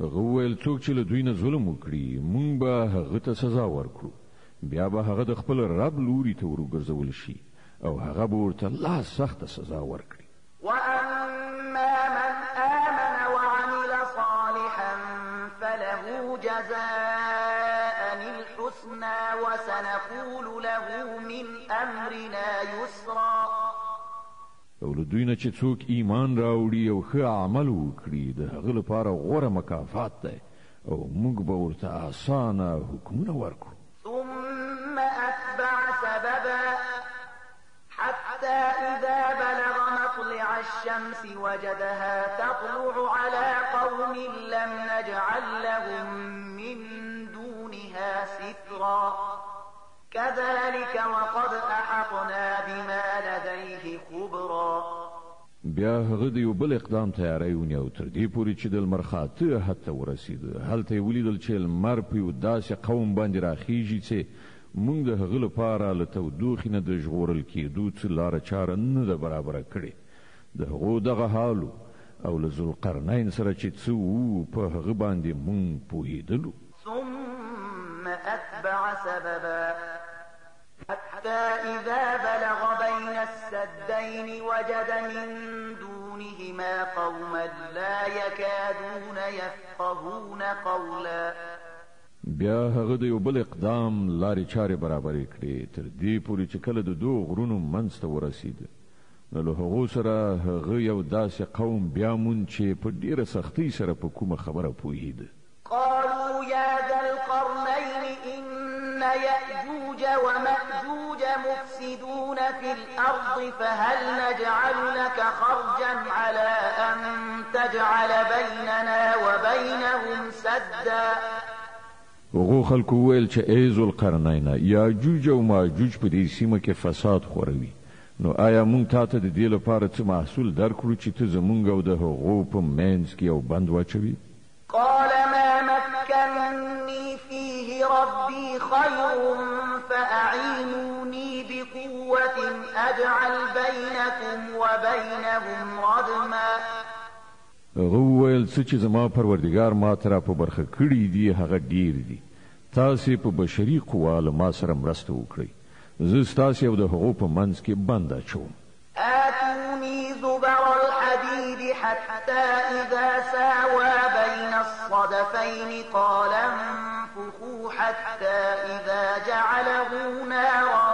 هغه وویل څوک چې له دوی نه ظلم وکړي مونږ به هغه ته سزا ورکړو، بیا به هغه د خپل رب لوري ته ورګرځول شي او هغه به ورته لا سخته سزا ورکړي. وأما من آمن وعمل صالحا فله جزاء الحسنى وسنقول له من أمرنا يسرا. او له دوی نه چې څوک ایمان راوړي او ښه عمل وکړي د هغه لپاره غوره مکافات دی او موږ به ورته اسانه حکمونه ورکړو. ثم أتبع سببا حتى إذا بلغ مطلع الشمس وجدها تطلع على قوم لم نجعل لهم من دونها سترا كذلك وقد أحطنا بما لديه خبرا. بیا هغه د یو بل اقدام تیاری ونیو تر دې پورې چې د لمر خاته حتی ورسېد. هلته یې ولیدل چې لمر په یو داسې قوم باندې راخیږي چې مونږ د هغه لپاره له تودوخې نه د ژغورل کېدو څه لاره چاره نه ده برابره کړې. د هغو دغه حال او له ذوالقرنین سره چې څه وو په هغه باندې مونږ پوهېدلو. ثم أتبع سببا حتى إذا بلغ بين السدين وجد من دونهما قوما لا يكادون يفقهون قولا. بیا هغه د یو بل اقدام لارې چارې برابرې کړې تر دې پورې چې کله د دوه غرونو منځ ته ورسېد نو له هغو سره هغه یو داسې قوم بیا موند چې په ډېره سختۍ سره په کومه خبره پوهېده. قالوا يا ذا القرنين إن يأجوج ومأجوج مفسدون في الأرض فهل نجعل لك خرجا على أن تجعل بيننا وبينهم سدا. هغو خلکو وویل چې ای ذوالقرنینه، یاجوج او ماجوج په دې سیمه کې فساد خوروي، نو آیا موږ تا ته د دې لپاره څه محصول درکړو چې ته زموږ او د هغو په منځ کې یو بند واچوي؟ قال ما مكنني فيه ربي خير فأعينوني بقوة أجعل بينكم وبينهم ردما. هغه وویل څه چې زما پروردګار ما ته را په برخه کړي دي هغه ډیر دي، تاسې په بشري قوا له ما سره مرسته وکړئ، زه ستاسې او د هغو په منځ کې بند اچوم. آتوني زبر الحديد حتى إذا ساوى بين الصدفين قال انفخوا حتى إذا جعله نارا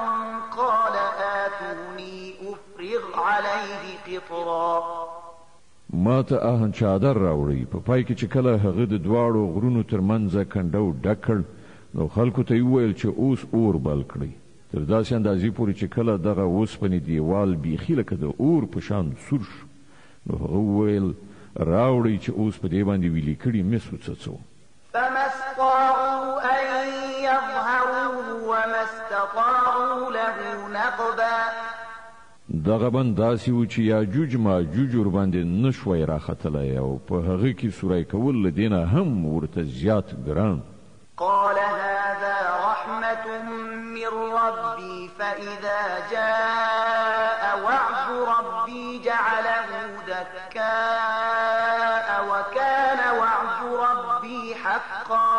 قال آتوني أفرغ عليه قطرا. ما ته آهن چادر راوړی، په پای کې چې کله هغه د دواړو غرونو ترمنځ کنډو ډک کړ نو خلکو ته یې وویل چې اوس اور بل کړئ، تر داسې اندازې پورې چې کله دغه اوسپنې دیوال بیخي لکه د اور په شان سور شو. نو هغه وویل راوړئ چې اوس په دې باندې ویلي کړي مس وڅڅوم. فما استطاعوا أن يظهروه وما استطاعوا له نقبا. دغه بند داسې و چې یاجوج ماجوج ورباندې نشوی راختلی او په هغه کې سوری کول له دې نه هم ورته زیات ګران. قال هذا رحمة من ربي فإذا جاء وعد ربي جعله دكاء وكان وعد ربي حقا.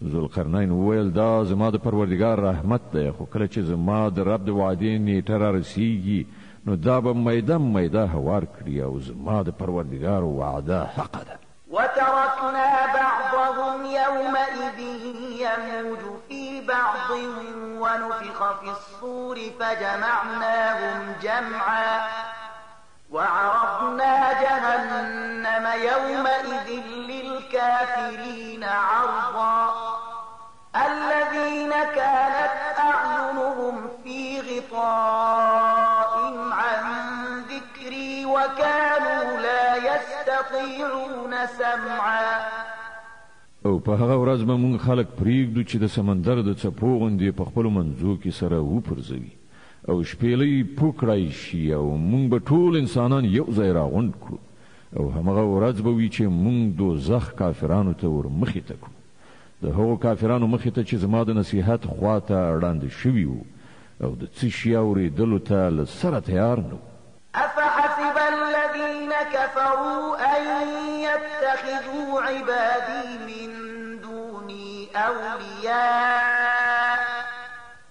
ذوالقرنین وویل دا زما د پروردګار رحمت دی، خو کله چې زما د رب د وعدې نیټه را رسیږي نو دا به میده میده هوار کړي او زما د پروردګار وعده حق ده. وتركنا بعضهم يومئذ يموج في بعض ونفخ في الصور فجمعناهم جمعا وعرضنا جهنم يومئذ للكافرين عرضا الذين كانت أعينهم في غطاء عن ذكري وكانوا لا يستطيعون سمعا. او په هغه ورځ به مونږ خلک پریږدو چې د سمندر د څپو غوندې په خپلو منځو کې سره وپرځوي او شپېلۍ پوکړی شي او مونږ به ټول انسانان یو ځای راغونډ کړو او همغه ورځ به وي چې مونږ دوزخ کافرانو ته ور مخې ته کړو، د هغو کافرانو مخې ته چې زما د نصیحت خوا ته ړانده شوي وو او د څه شي اورېدلو ته له سره تیار نه وو. أفحسب الذين كفروا أن يتخذوا عبادي من دوني أولياء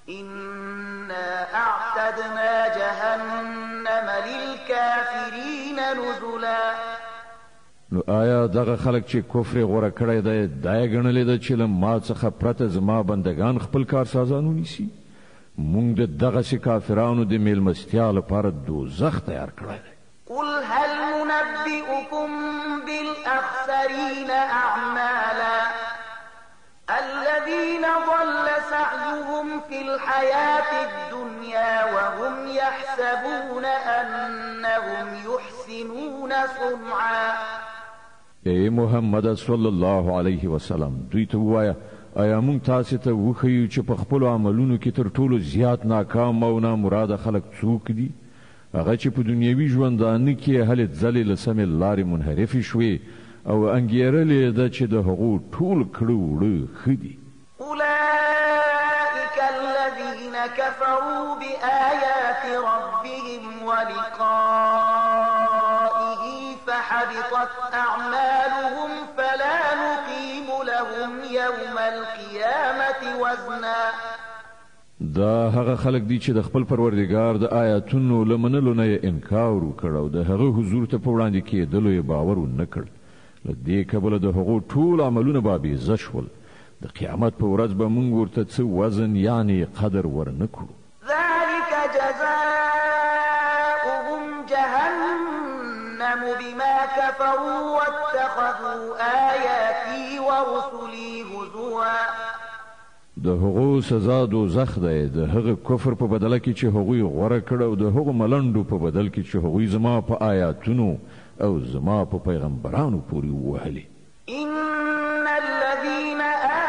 إنا أعتدنا جهنم للكافرين نزلا. نو آیا دغه خلک چې کفر غوړه کړی دی دا یې ګڼلې ده چې له ما څخه پرته زما بندگان خپل کارسازان ونیسي؟ مونږ د دغسې کافرانو د میلمستیا لپاره دوزخ تیار کړی دی. قل هل ننبئكم بالأخسرين أعمالا الذين ضل سعيهم في الحياة الدنيا وهم يحسبون أنهم يحسنون صنعا. ای محمد صلی الله علیه وسلم دوی ته ووایه آیا مونږ تاسې ته وښیو چې په خپلو عملونو کې تر ټولو زیات ناکام او نامراده خلک څوک دي؟ هغه چې په دنیوي ژوندانه کې هلې ځلې له سمې لارې منحرفې شوې او انګېرلې ده چې د هغو ټول کړه وړه ښه دي. أولئك الذين كفروا بآيات ربهم ولقائه فحبطت أعمالهم فلا نقيم لهم يوم القيامة وزنا. دا هغه خلک دي چې د خپل پروردګار د آیاتونو له منلو نه یې انکار وکړ او د هغه حضور ته په وړاندې کېدلو یې باور ونه کړ. له دې کبله د هغو ټول عملونه بابیزه شول. د قیامت په ورځ به موږ ورته څه وزن یعنې قدر ورنه کړو. ذلك جزاؤهم جهنم بما كفروا واتخذوا آياتي ورسلي هزوا. د هغو سزا دوزخ دی د هغه کفر په بدله کې چې هغوی غوره کړ او د هغو ملنډو په بدل کې چې هغوی زما په آیاتونو او زما په پیغمبرانو پورې ووهلې. إن الذين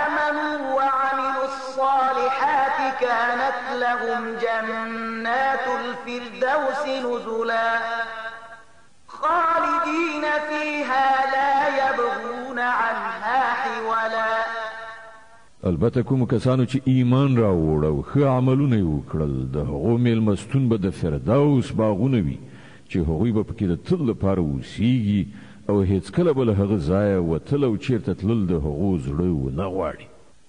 آمنوا وعملوا الصالحات كانت لهم جنات الفردوس نزلا خالدين فيها لا يبغون عنها حولا. البته کوم کسانو چې ایمان راوړ او ښه عملونه یې وکړل د هغو میلمستون به د فردوس باغونه وي چې هغوی به پکې د تل لپاره اوسیږي او هیڅکله به له هغه ځایه وتل او چیرته تلل د هغو زړه ونه غواړي.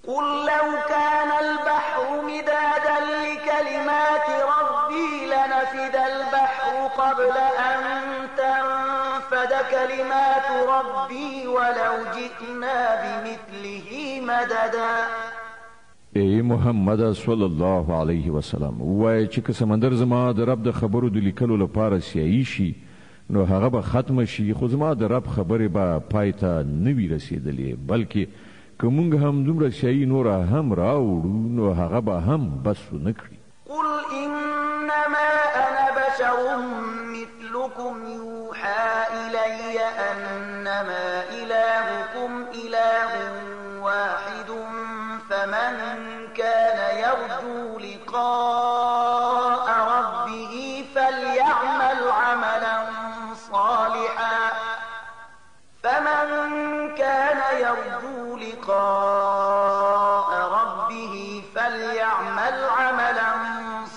قل لو كان البحر مدادا لكلمات ربي لنفد البحر قبل أن تنفد كلمات ربي ولو جئنا بمثله مددا. ای محمد صلی الله علیه وسلم وایي چې که سمندر زما د رب د خبرو د لیکلو لپاره سیاهي شي نو هغه به ختم شي، خو زما د رب خبرې به پای ته نه وي رسېدلې، بلکې که موږ هم دومره سیاهي نوره هم راوړو نو هغه به هم بس ونه کړي. قل إنما أنا بشر مثلكم يوحى إلي أنما إلهكم إله واحد فمن كان يرجو لقاء ربه فليعمل عملا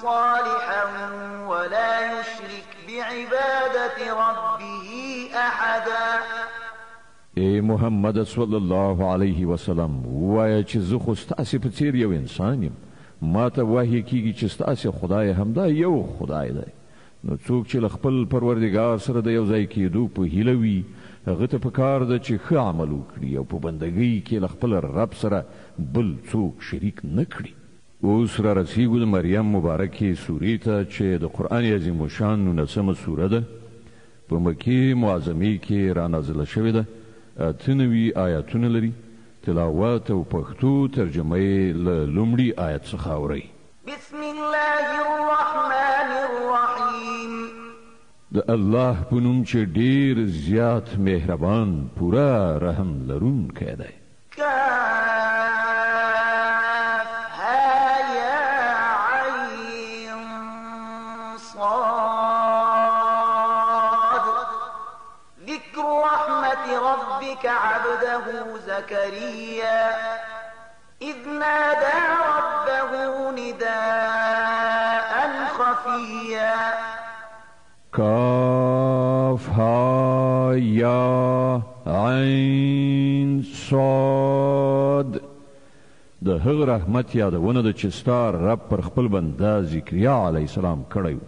صالحا ولا يشرك بعبادة ربه أحدا. ای محمد صلی الله علیه وسلم وایه چې زه خو ستاسې په څیر یو انسان یم، ما ته وحی کیږي چې ستاسې خدای همدا یو خدای دی، نو څوک چې له خپل پروردګار سره د یو ځای کېدو په هیله وي هغه ته پکار ده چې ښه عمل وکړي او په بندګۍ کې له خپل رب سره بل څوک شریک نه کړي. اوس را رسیږو د مریم مبارکې سورې ته چې د قرآن عظیم الشان 19مه سوره ده په مکې معظمې کې را نازله شوې ده، 98 آیاتونه لري. تلاوت او پښتو ترجمه یې له لومړي آیت څخه اورئ. بسم الله الرحمن الرحیم. د الله په نوم چې ډېر زیات مهربان پوره رحم لرونکی دی. کاف ها یا عین صاد. ذکر رحمت ربک عبده زکریا إذ نادى ربه نداء خفيا. کاف ها یا عین صاد. د هغه رحمت یادونه ده چې ستا رب پر خپل بنده ذکریا علیه السلام کړی و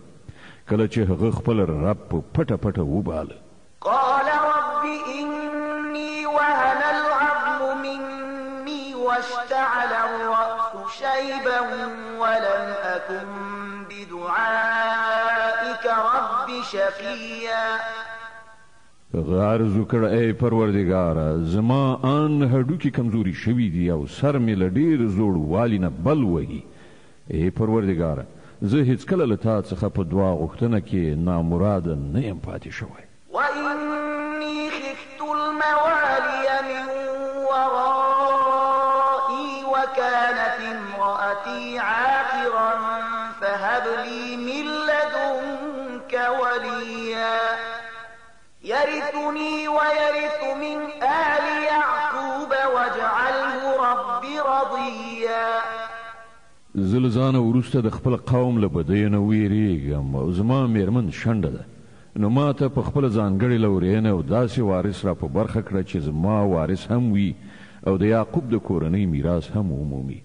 کله چې هغه خپل رب په پټه پټه وباله. قال رب إني وهن العظم مني واشتعل الرأس شيبا ولم أكن بدعائك رب شقيا. عرض وکړه ای پروردګاره زما ان هډوکي کمزوري شوي دي او سر مې له ډېر زوړوالي نه بل وهي. ای پروردګاره زه هیڅکله له تا څخه په دعا غوښتنه کې نامراده نه یم پاتې شوی. وإني خفت الموالي من ورائي وكانت امرأتي عاقرا فهب لي من لدنك وليا يرثني ويرث من آل يعقوب واجعله رب رضيا. زه له ځانه وروسته د خپل قوم له بدیو نه ویریږم او زما میرمن شنډه ده، نو ما ته په خپله ځانګړې لورینه او داسې وارث را په برخه کړه چې زما وارث هم وي او د یعقوب د کورنۍ میراث هم ومومي.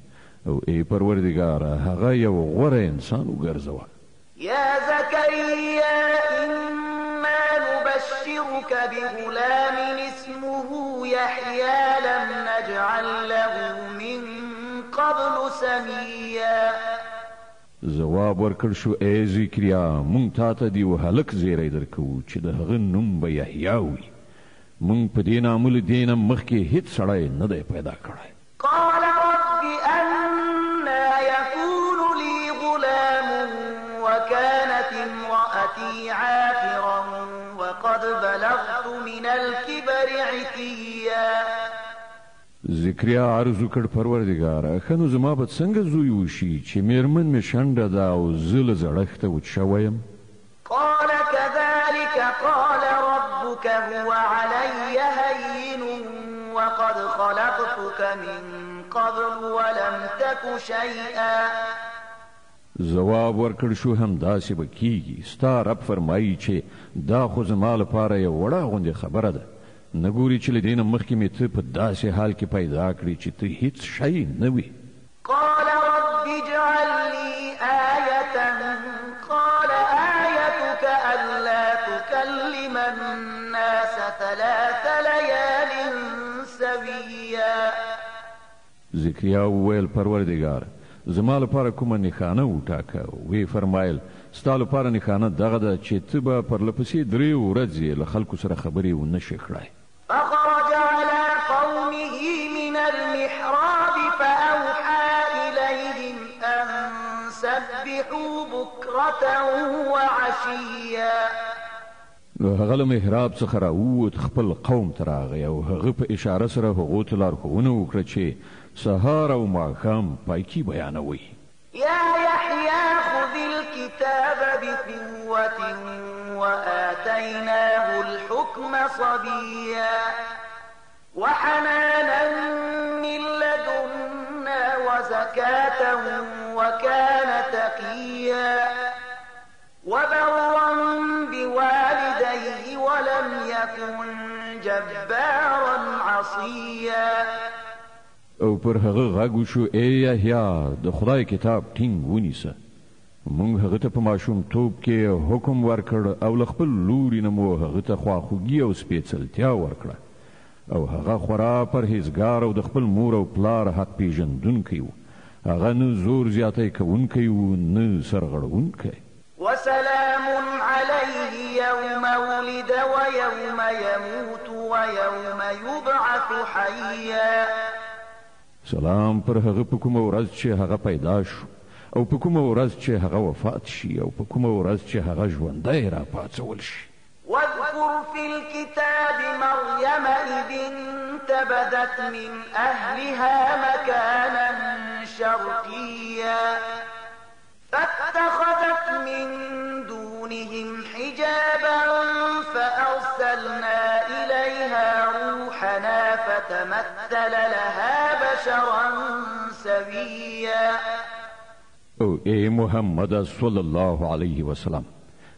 او ای پروردګاره هغه یو غوره انسان وګرځوه. يا زكريا إنا نبشرك بغلام اسمه يحيى لم نجعل له من قبل سميا. جواب ورکړ شو ای زکریا مونږ تا ته د یو هلک زیری درکوو چې د هغه نوم به یحیی وي. مونږ په دې نامه له دې نه مخکې هېڅ سړی نه دی پیدا کړی. قال رب أنا يكون لي غلام وكانت امرأتي عاقرا وقد بلغت من الكبر عتيا. زکریا عرض وکړ پروردګاره ښه نو زما به څنګه زوی وشي چې میرمن مې شنډه ده او زه له زړښته وچ شوی یم. قال كذلك قال ربك هو علي هين وقد خلقتك من قبل ولم تك شيئا. ځواب ورکړ شو همداسې به کیږي. ستا رب فرمایي چې دا خو زما لپاره یو وړه غوندې خبره ده، نه ګوري چې له دې نه مخکې مې ته په داسې حال کې پیدا کړي چې ته هیڅ شی نه وي. قال رب اجعل لي آية قال آيتك ألا تكلم الناس 3 ليال سويا. زکریا وویل پروردګاره زما لپاره کومه نښانه وټاکه. وی فرمایل ستا لپاره نښانه دغه ده چې ته به پرلپسې 3 ورځې له خلکو سره خبرې ونه شې کړی. فخرج على قومه من المحراب فأوحى إليهم أن سبحوا بكرة وعشيا. نو هغه له محراب څخه راووت خپل قوم ته راغی او هغه په اشاره سره هغو ته لارښوونه وکړه چې سهار او ماښام پایکي بیانوي. يا يحيى خذ الكتاب بقوة وآتيناه الحكم صبيا وحنانا من لدنا وزكاة وكان تقيا وبرا بوالديه ولم يكن جبارا عصيا. او پر هغه غږ وشو ای یحیی د خدای کتاب ټینګ ونیسه. موږ هغه ته په ماشومتوب کې حکم ورکړ او له خپل لوري نه مو هغه ته خواخوږي او سپېڅلتیا ورکړه او هغه خورا پرهیزګار او د خپل مور او پلار حق پیژندونکی و. هغه نه زور زیاتی کوونکی و نه سرغړونکی. وسلام عليه يوم ولد ويوم يموت ويوم يبعث حيا. سلام پر هغه په کومه ورځ چې هغه پیدا شو او په کومه ورځ چې هغه وفات شي او په کومه ورځ چې هغه ژوندی راپاڅول شي. واذكر في الكتاب مريم إذ انتبذت من أهلها مكانا شرقيا فاتخذت من دونهم حجابا فأرسلنا إليها روحنا فتمثل لها بشرا سويا. او اے محمد صلی الله علیه وسلم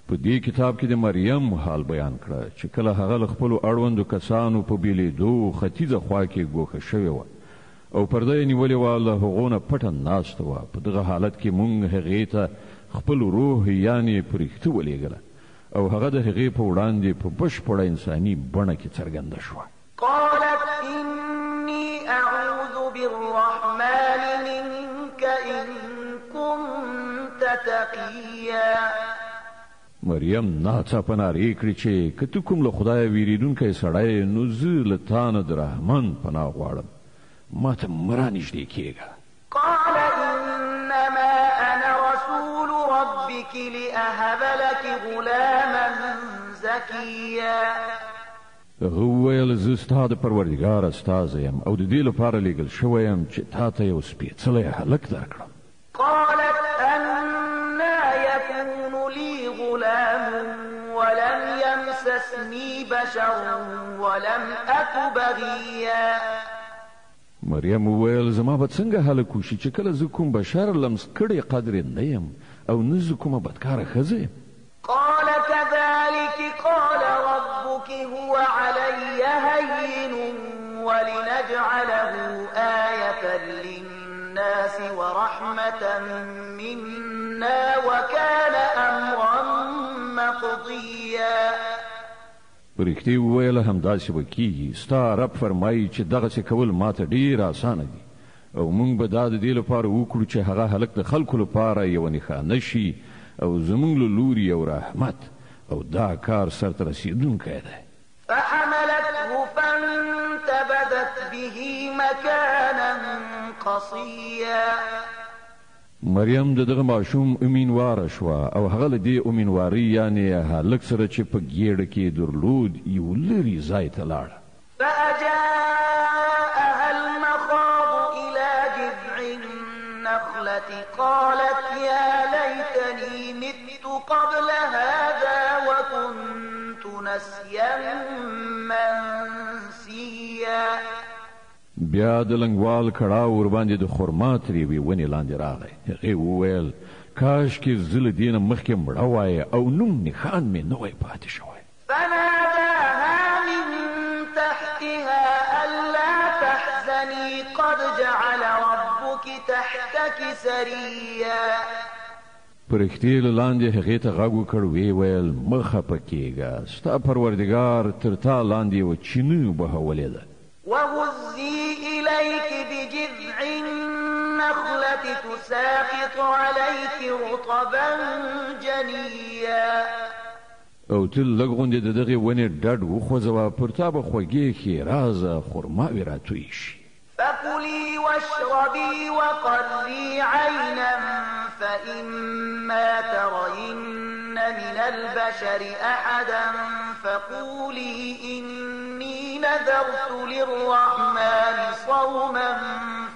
په دې کتاب کې د مریم حال بیان کړه چې کله هغه خپل اړوندو کسانو په بیلیدو ختیځه خوا کې ګوښه شوې وه او پرده یې نیولې وه له هغو نه پټه ناسته وه. په دغه حالت کې موږ هغې ته خپل روح یعنې فرښته ولېږله او هغه د هغې په وړاندې په بشپړه انساني بڼه کې څرګنده شوه. قالت إني أعوذ بالرحمن منك إن كنت تقيا. مریم ناڅاپه نارې کړې چې که ته کوم له خدایه ویریدونکی سړی نو زه له تا نه د رحمان پناه غواړم، ما ته مه رانږدې کېږه. قال إنما أنا رسول ربك لأهب لك غلاما زكيا. هغه وویل زه ستا د پروردګار استازی یم او د دې لپاره لیږل شوی یم چې تا ته یو سپېڅلی هلک درکړم. قالت أنا يكون لي غلام ولم يمسسني بشر ولم أك بغيا. مریم وویل زما به څنګه هلک وشي چې کله زه کوم بشر لمس کړی قدرې نه یم او نه زه کومه بدکاره ښځه یم. قال كذلك قال ربك هو علي هين ولنجعله آية للناس ورحمة منا وكان أمرا مقضيا. پرښتې وویله همداسې به کېږي، ستا رب فرمایي چې دغسې کول ماته ډېر اسانه دي او موږ به دا د دې لپاره وکړو چې هغه هلک د خلکو لپاره یوه نښانه شي او زموږ له لوري یو رحمت او دا کار سرته رسېدونکی دی. فحملته فانتبذت به مكانا قصيا. مریم د دغه ماشوم امیندواره شوه او هغه له دې امیندوارۍ یعنې هلک سره چې په ګېډه کې درلود یو لرې ځای ته لاړه. فأجاءها المخاض إلى جذع النخلة قالت يا ليتني مت قبل هذا وكنت نسيا منسيا. بیا د لنګوال کړاو ورباندې د خرما ترېوې ونې لاندې راغی. هغې وویل کاشکې زه له دې نه مخکې مړه وای او نوم نښان مې نه وای پاتې شوی. فناداها من تحتها ألا تحزني قد جعل ربك تحتك سريا. پرښتې له لاندې هغې ته غږ وکړ ویې ویل مه خفه کېږه، ستا پروردګار تر تا لاندې یوه چینه وبهولې ده. وهزي إليك بجذع النخلة تساقط عليك رطبا جنيا. او تل لږ غوندې د دغې ونې ډډ وخوځوه، پر تا به خوږې ښېرازه خرماوې راتوی شي. فكلي واشربي وقري عينا فإما ترين من البشر أحدا فقولي إني نذرت للرحمن صوما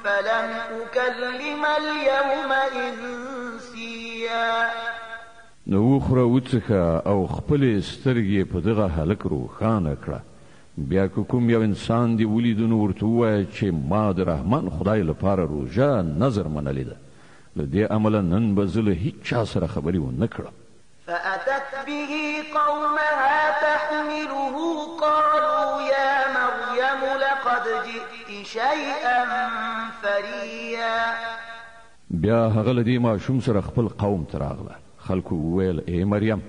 فلن أكلم اليوم إنسيا. نو وخوره وڅښه او خپلې سترګې په دغه هلک روښانه کړه. بیا که کوم یو انسان دې ولیدو نو ورته ووایه چې ما د رحمان خدای لپاره روژه نظر منلې ده، له دې امله نن به زه له هیچ چا سره خبرې ونه کړم. فأتت به قومها تحمله قالوا يا مريم لقد جئت شيئا فريا. بیا هغه له دې ماشوم سره خپل قوم ته راغله. خلکو وویل ای مریم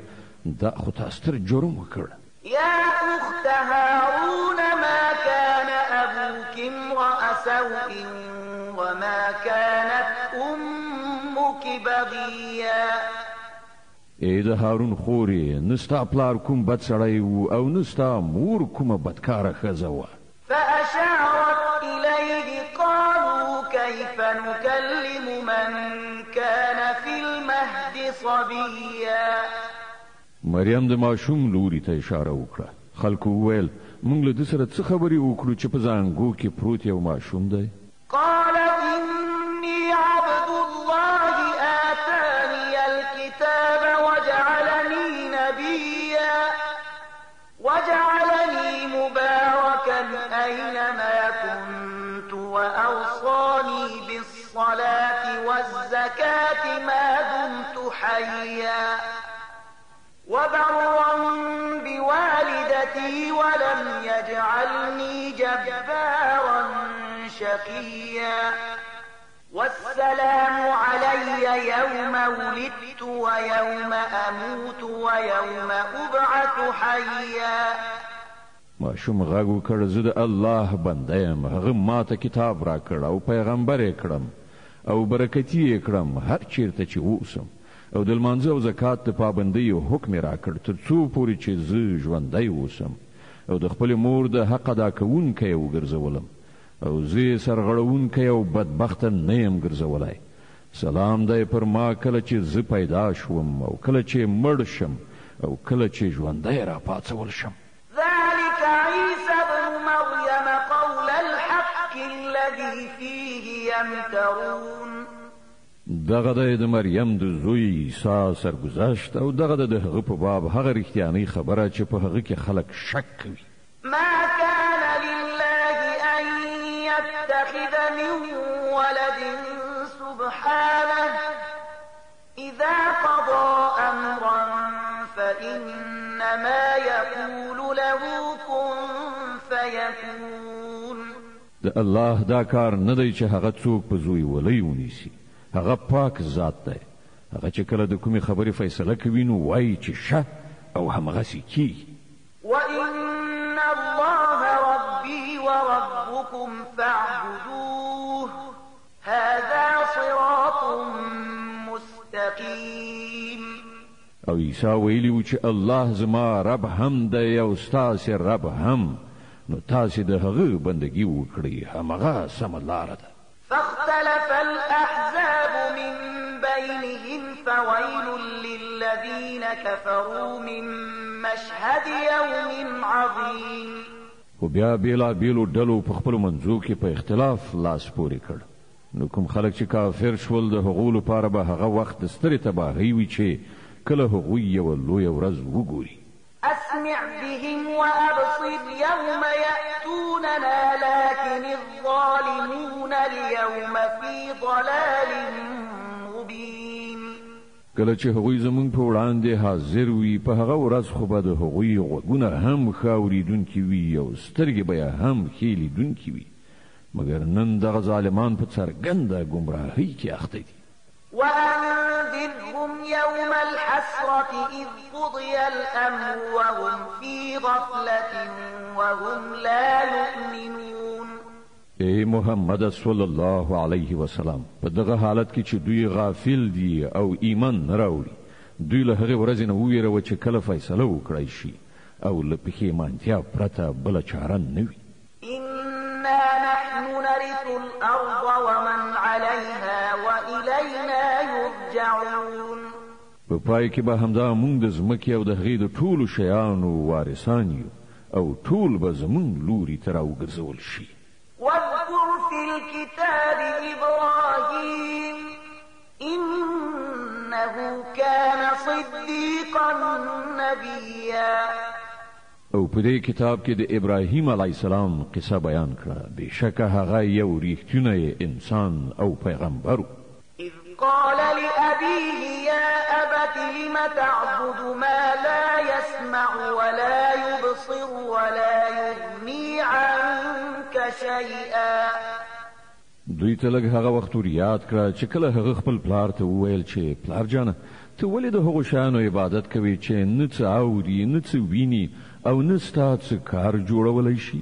دا خو تا ستر جرم وکړ. يا أخت هارون ما كان أبوك امرأ سوء وما كانت أمك بغيا. ای د هارون خورې نه ستا پلار کوم بد سړی و او نه ستا مور کومه بدکاره ښځه وه. فأشارت إليه قالوا كيف نكلم من كان في المهد صبيا. مریم د ماشوم لوري ته اشاره وکړه. خلکو وویل موږ له ده سره څه خبرې وکړو چې په زانګو کې پروت یو ماشوم دی. قال إني عبد الله آتاني الكتاب وجعلني نبيا وجعلني مباركا أينما كنت وأوصاني بالصلاة والزكاة ما دمت حيا وبرا بوالدتي ولم يجعلني جبارا شقيا والسلام علي يوم ولدت ويوم أموت ويوم أبعث حيا. ماشوم غږ وکړ زه د الله بنده یم. هغه ماته کتاب راکړ او پیغمبر یې کړم او برکتي یې کړم هر چیرته چې اوسم او د لمانځه او زکات د پابندۍ حکم یې راکړ تر څو پورې چې زه ژوندی اوسم او د خپلې مور د حق ادا کوونکی یې وګرځولم او زه یې سرغړوونکی او بدبخته نه یم ګرځولی. سلام دی پر ما کله چې زه پیدا شوم او کله چې مړ شم او کله چې ژوندی راپاڅول شم. ذلك عيسى ابن مريم قول الحق الذي فيه يمترون. دغه د مریم د زوی عیسی سرګذشت او دغه د هغه په باب هغه رښتیانۍ خبره چې په هغه کې خلک شک کوي. ما كان لله أن يتخذ من ولد سبحانه إذا قضى أمرا فإنما يقول له كن فيكون. د الله دا کار نه دی چې هغه څوک په زوی ولی ونیسي. هغه پاک ذات دی. هغه چې کله د کومې خبرې فیصله کوي نو وایي چې شه او همغسې کیږي. وإن الله ربي وربكم فاعبدوه هذا صراط مستقيم. او عیسی ویلي و چې الله زما رب هم دی او ستاسې رب هم نو تاسې د هغه بندګي وکړئ همغه سمه لاره ده. فاختلف الأحزاب من بينهم فويل للذين كفروا من مشهد يوم عظيم. خو بیا بیلابیلو ډلو په خپلو منځو کې په اختلاف لاس پورې کړ. نو کوم خلک چې کافر شول د هغو لپاره به هغه وخت د سترې تباهۍ وي چې کله هغوی یوه لویه ورځ وګوري. أسمع بهم وأبصر يوم يأتوننا لكن الظالمون اليوم في ضلال مبين. کله چې هغوی زمونږ په وړاندې حاضر وي په هغه ورځ خو به د هغوی غوږونه هم ښه اورېدونکي وي او سترګې به یې هم ښې لیدونکي وي مګر نن دغه ظالمان په څرګنده ګمراهۍ کې اخته دي. وأنذرهم يوم الحسرة إذ قضي الأمر وهم في غفلة وهم لا يؤمنون. ای محمد صلی الله علیه وسلم په دغه حالت کې چې دوی غافل دي او ایمان نه راوړي دوی له هغې ورځې نه وویروه چې کله فیصله وکړی شي او له پښیمانتیا پرته بله چاره نه وي. إنا نحن نرث الأرض ومن عليها وإلينا يرجعون. په پای کې به همدا موږ د ځمکې او د هغې د ټولو شیانو وارثان یو او ټول به زموږ لوري ته راوګرځول شي. واذكر في الكتاب إبراهيم إنه كان صديقا نبيا. او په دې کتاب کې د ابراهیم علیه السلام قصه بیان کړه. بېشکه هغه یو ریښتونی انسان او پیغمبر. إذ قال لأبيه يا أبت لم تعبد ما لا يسمع ولا يبصر ولا يغني عنك شيئا. دوی ته لږ هغه وخت ور یاد کړه چې کله هغه خپل پلار ته وویل چې پلار جانه ته ولې د هغو شیانو عبادت کوي چې نه څه اوري نه څه ویني او نه ستا څه کار جوړولی شي.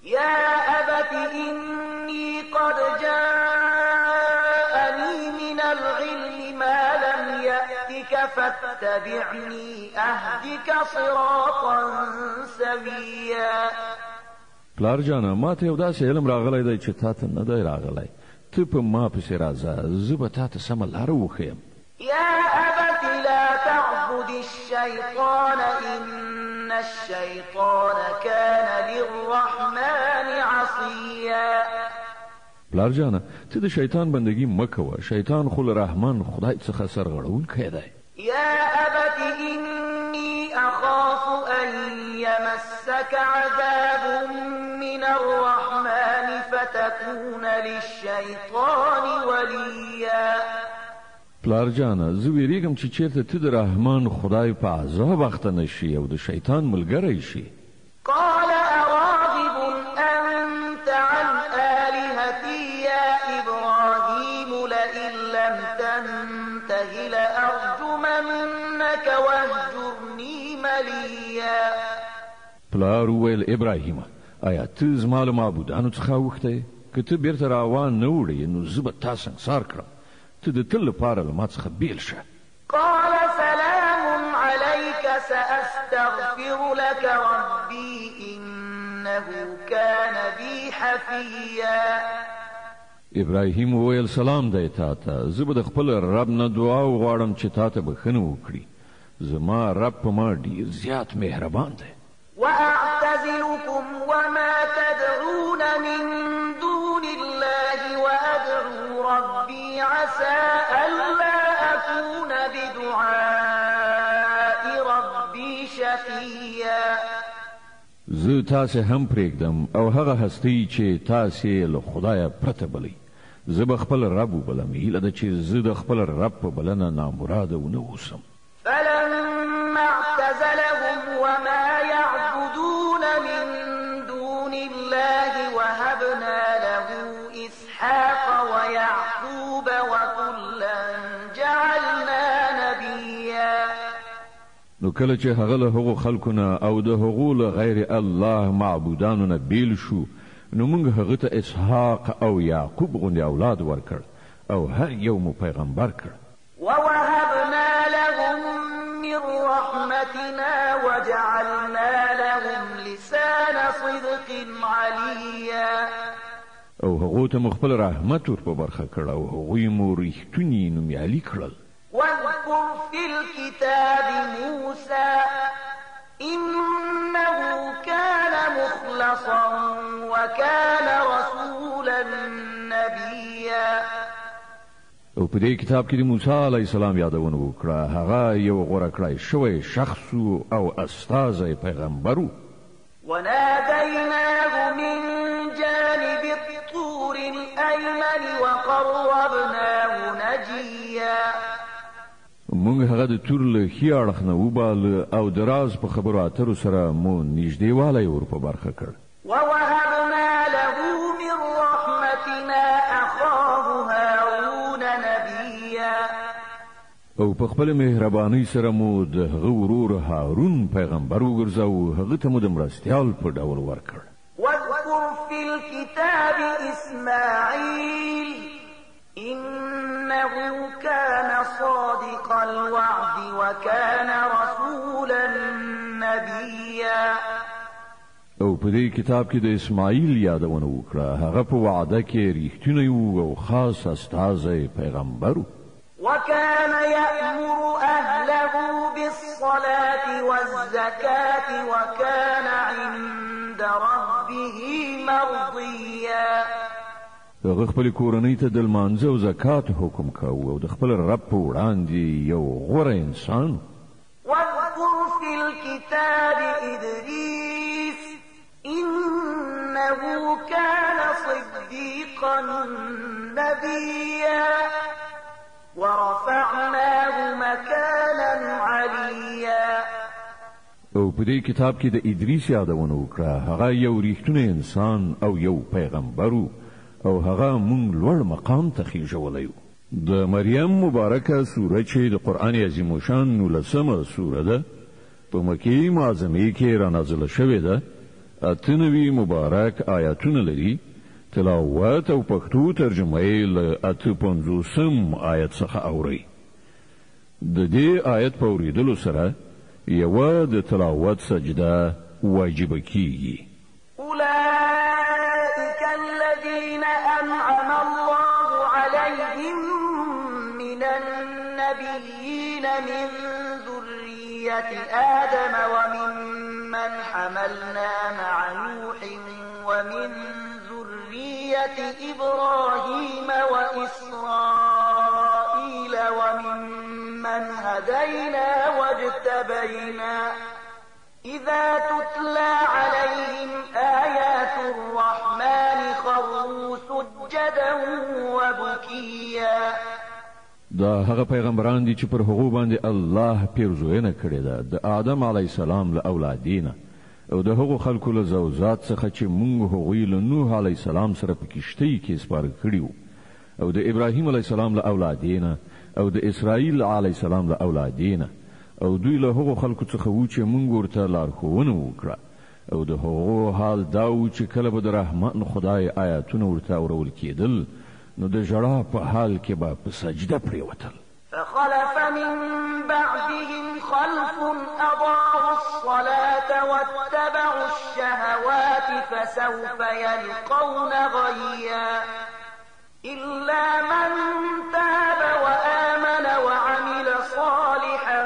يا أبت إني قد جاءني من العلم ما لم يأتك فاتبعني أهدك صراطا سويا. پلار جانه ما ته یو داسې علم راغلی دی چې تا ته نه دی راغلی. ته په ما پسې راځه، زه به تا ته سمه لاره وښیم. يا أبت لا تعبد الشيطان إن الشيطان كان للرحمن عصيا. پلار جانه ته د شیطان بندگی مه کوه، شیطان خو له رحمان خدای څخه سرغړونکی دی. يا أبت إني أخاف أن يمسك عذاب من الرحمن فتكون للشيطان وليا. پلار جانه زه ویریږم چې چیرته ته د رحمان خدای په عذاب اخته نشي او د شیطان ملګری شي. قال أراغب أنت عن آلهتي يا إبراهيم لئن لم تنته لأرجمنك واهجرني مليا. پلار وویل ابراهیم آیا ته زما له معبودانو څخه اوښتی؟ که ته بیرته راوان نه وړې نو زه به تا سنګسار کړم. ته د تل لپاره له ما څخه بیل شه. قال سلام عليك سأستغفر لك ربي إنه كان بي حفيا. ابراهیم وویل سلام دی تا ته، زه به د خپل رب نه دعا وغواړم چې تا ته بخښنه وکړي. زما رب په ما ډېر زیات مهربان دی. وأعتزلكم وما تدعون من دون الله وأدعو ربي عسى ألا أكون بدعاء ربي شقيا. زه تاسې هم پرېږدم او هغه هستی چې تاسې له خدایه پرته بلئ. زه به خپل رب وبلم، هیله ده چې زه د خپل رب په بلنه نامراده ونه اوسم. فلما اعتزلهم وما يعبدون من دون الله وهبنا له إسحاق ويعقوب وكلا جعلنا نبيا. نو کله چې هغه له هغو خلکو نه او د هغو له غیر الله معبودانو نه بیل شو، نو موږ هغه ته اسحاق او یعقوب غوندې اولاد ورکړ او هر یو مو پیغمبر کړ. ووهبنا لهم من رحمتنا وجعلنا لهم لسان صدق عليا. او هغو ته مو خپل رحمت ور په برخه کړ او هغوی مو ریښتوني نومیالي کړل. واذكر في الكتاب موسى إنه كان مخلصا وكان رسولا نبيا. او په دې کتاب کې د موسی علیه السلام یادونه وکړه. هغه یو غوره کړی شوی شخص او استازی پیغمبر و. وناديناه من جانب الطور الأيمن وقربناه نجيا. موږ هغه د تور له ښي اړخ نه وباله او د راز په خبرو اترو سره مو نږدېوالی ور په برخه کړ. ووهبنا له من رحمتنا أخاه هارون نبيا. او په خپل مهربانۍ سره مو د هغه ورور هارون پیغمبر وګرځاو، هغه ته مو د مرستیال په ډول ورکړ. واذكر في الكتاب إسماعيل إنه كان صادق الوعد وكان رسولا نبيا. او په دې کتاب کې د اسماعیل یادونه وکړه. هغه په وعده کې ریښتونی و او خاص استازی پیغمبر و. وكان يأمر أهله بالصلاة والزكاة وكان عند ربه مرضيا. هغه خپل کورنۍ ته د لمانځه او زکات حکم کاوه او د خپل رب په وړاندې یو غوره انسان. واذكر في الكتاب إدريس إنه كان صديقا نبيا ورفعناه مكانا عليا. او په دې کتاب کې د ادریس یادونه وکړه. هغه یو ریښتونی انسان او یو پیغمبر و او هغه مونږ لوړ مقام ته خېژولی و. د مریم مبارکه سوره چې د قرآن عظیم الشان 19مه سوره ده، په مکې معظمې کې رانازله شوې ده. 98 مبارک آیاتونه لري. تلاوت او پښتو ترجمه یې له 55 آیت څخه اوري. د دې آیت په اوریدلو سره یوه د تلاوت سجده واجب کیږي. أولئك الذين أنعم الله عليهم من النبيين من ذرية آدم وممن حملنا مع نوح ومن ذرية إبراهيم وإسرائيل وممن هدينا واجتبينا إذا تتلى عليهم آيات الرحمن خروا سجدا وبكيا. دا هغه پیغمبران دي چې پر هغو باندې الله پیرزوینه کړې ده د آدم علی السلام له اولادینه او د هغو خلکو له زوجات څخه چې موږ هغوی له نوح علی السلام سره په کشتۍ کې سپاره کړیو او د ابراهیم علی السلام له اولادینه او د اسرائیل علی السلام له اولادینه او دوی له هغو خلکو څخه و چې موږ ورته لارښوونه وکړه او د هغو حال دا و چې کله به د رحمان خدای آیاتونه ورته اورول کېدل نو د ژړا په حال کې به په سجده پرېوتل. فخلف من بعدهم خلف أضاعوا الصلاة واتبعوا الشهوات فسوف يلقون غيا إلا من تاب وآمن وعمل صالحا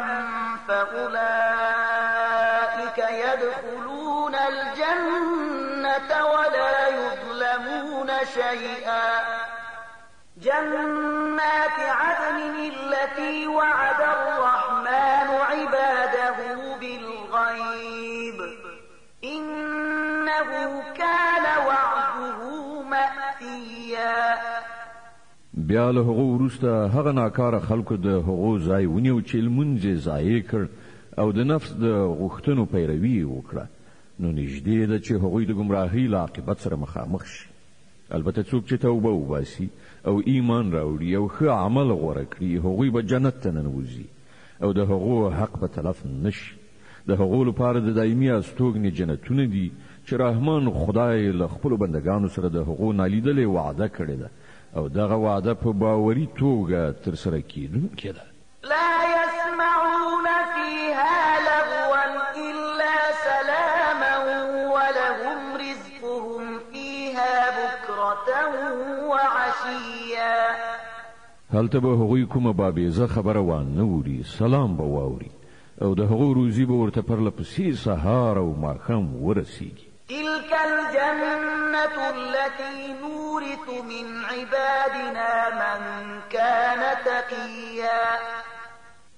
فأولئك يدخلون الجنة ولا يظلمون شيئا. جنات عدن التي وعد الرحمن عباده بالغيب إنه كان وعده مأتيا. بیا له هغو وروسته هغه ناکاره خلکو د هغو ځای ونیو چې لمونځ یې ضایع کړ او د نفس د غوښتنو پیروي وکړه نو نږدې ده چې هغوی د ګمراهۍ له عاقبت سره مخامخ شي. البته څوک چې توبه وباسي او ایمان راوړي او ښه عمل غوره کړي هغوی به جنت ته ننوځي او د هغو حق به تلف نشي. د هغو لپاره د دایمي استوګنې جنتونه دي چې رحمان خدای له خپلو بندګانو سره د هغو نالیدلې وعده کړې ده او دغه وعده په باوري توګه ترسره کیدونکې ده. لا يسمعون فيها لغوا إلا سلاما ولهم رزقهم فيها بكرة وعشيا. هلته به هغوی کومه بابیزه خبره وانه اوري سلام به واوري او د هغو روزي به ورته پرله پسې سهار او ماښام ورسیږي. تلك الجنة التي نورث من عبادنا من كان تقيا.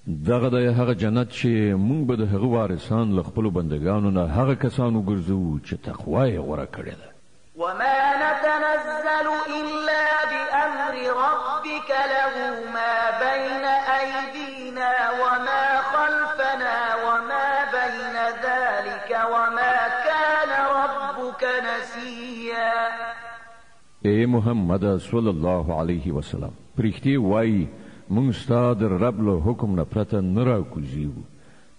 دغه د هغه جنت چې موږ به د هغه وارثان له خپلو بندګانو نه هغه کسان وګرځوو چې تقوا یې غوره کړې ده. وما نتنزل إلا بأمر ربك له ما بين أيدينا وما خلفنا وما بين ذلك وما كان ربك نسيا. اے محمد صلی الله علیه وسلم پرښتې وایي موږ ستا د رب له حکم نه پرته نه راکوزیږو.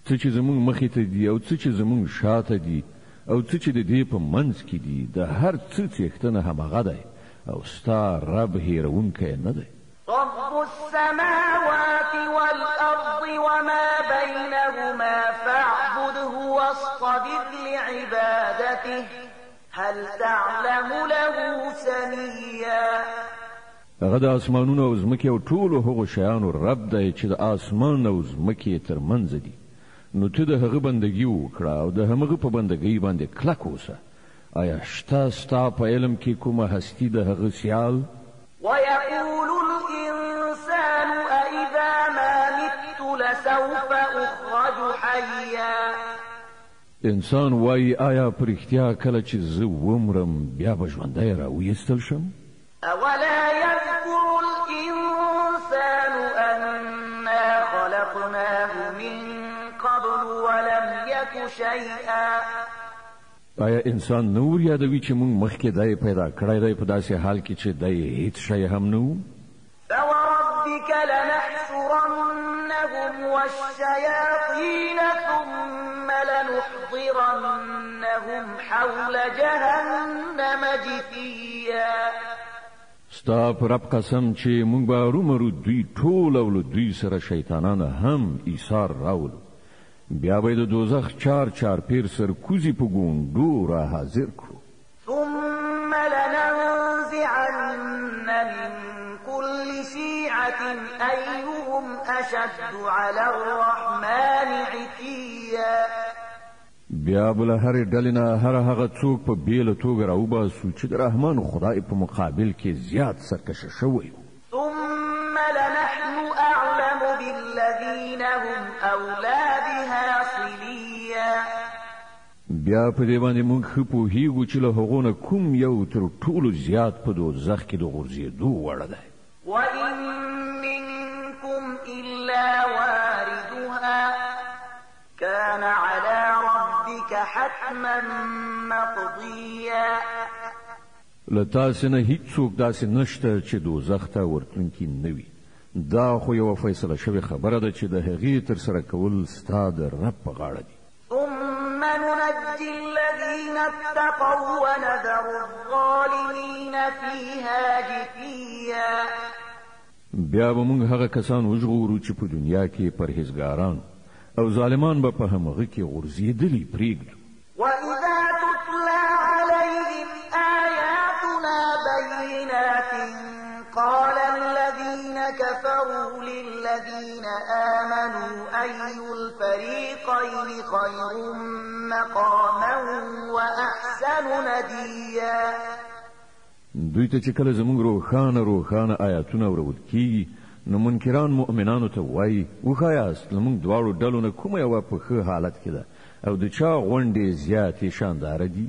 څه چې زموږ مخې ته دي او څه چې زموږ شاته دي او څه چې د دې په منځ کې دي د هر څه څښتنه همغه دی او ستا رب هیرونکی نه دی. رب السماوات والأرض وما بينهما فاعبده واصطبر لعبادته هل تعلم له سميا. هغه د اسمانونو او ځمکې او ټولو هغو شیانو رب دی چې د اسمان او ځمکې ترمنځ دي نو ته د هغه بندګي وکړه او د همغه په بندګۍ باندې کلک اوسه. آیا شته ستا په علم کې کومه هستی د هغه سیال؟ ويقول الإنسان أإذا ما مت لسوف أخرج حيا. انسان وایي آیا په رښتیا کله چې زه ومرم بیا به ژوندی راویستل شم؟ أولا يذكر الإنسان أنا خلقناه من قبل ولم يك شيئا. آیا انسان نور یادوي چې موږ مخکې دی پیدا کړی دی په داسې حال کې چې دی هیڅ شی هم نه و؟ فوربك لنحشرنهم والشياطين ثم لنحضرنهم حول جهنم جثيا. ستا پر رب قسم چې مونږ به رومرو دوی ټول او دوی سره شیطانان هم ایثار راول بیا به د دوزخ چار پیر سر کوزي په ګوندو را حاضر کړو ثم لننزعن من كل شيعة أيهم أشد على الرحمن عتيا بیا بل هر ډلنا هر هغه څوک په بیل توګه راوباسو چې د رحمان خدای په مقابل کې زیات سرکشه شوی ثم لنحن أعلم بالذين هم أولى بها صليا بیا په دې باندې موږ خو په هیغو چې له هغونه کوم یو تر ټولو زیات په دوزخ کې د غورځېدو وړ دی وإن منكم إلا واردها كان على ربك حتما مقضيا لتاسې نه هیڅوک داسې نشته چې دوزخ ته ورتلونکي نه وي دا خو یوه فیصله شوې خبره ده چې د هغې ترسره کول ستا د رب په غاړه دي ثم ننجي الذين اتقوا ونذر الظالمين فيها جثيا بیا به موږ هغه کسان وژغورو چې په دنیا کې پرهیزګاران او ظالمان به په همغه کې غورځېدلي پرېږدو وإذا تتلى عليهم آياتنا بينات قال الذين كفروا للذين آمنوا أي الفريقين خير مقاما وأحسن نديا دوی ته چې کله زموږ روښانه آیاتونه ورود کیږي نو منکران مؤمنانو ته وایي وښایاست لمونږ دواړو ډلو نه کومه یوه په ښه حالت کې ده او د چا غونډې زیاتې شانداره دي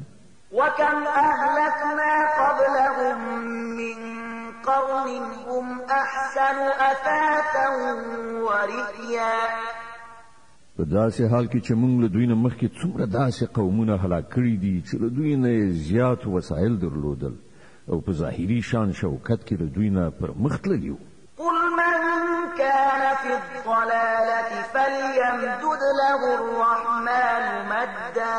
وكم أهلكنا قبلهم من قرن هم أحسن أثاثا ورئيا په داسې حال کې چې موږ له دوی نه مخکې څومره داسې قومونه هلاک کړي دي چې له دوی نه زیات وسایل درلودل او په ظاهري شان شوکت کې له دوی نه پر مخ تللي وو قل من كان في الضلالة فليمدد له الرحمن مدا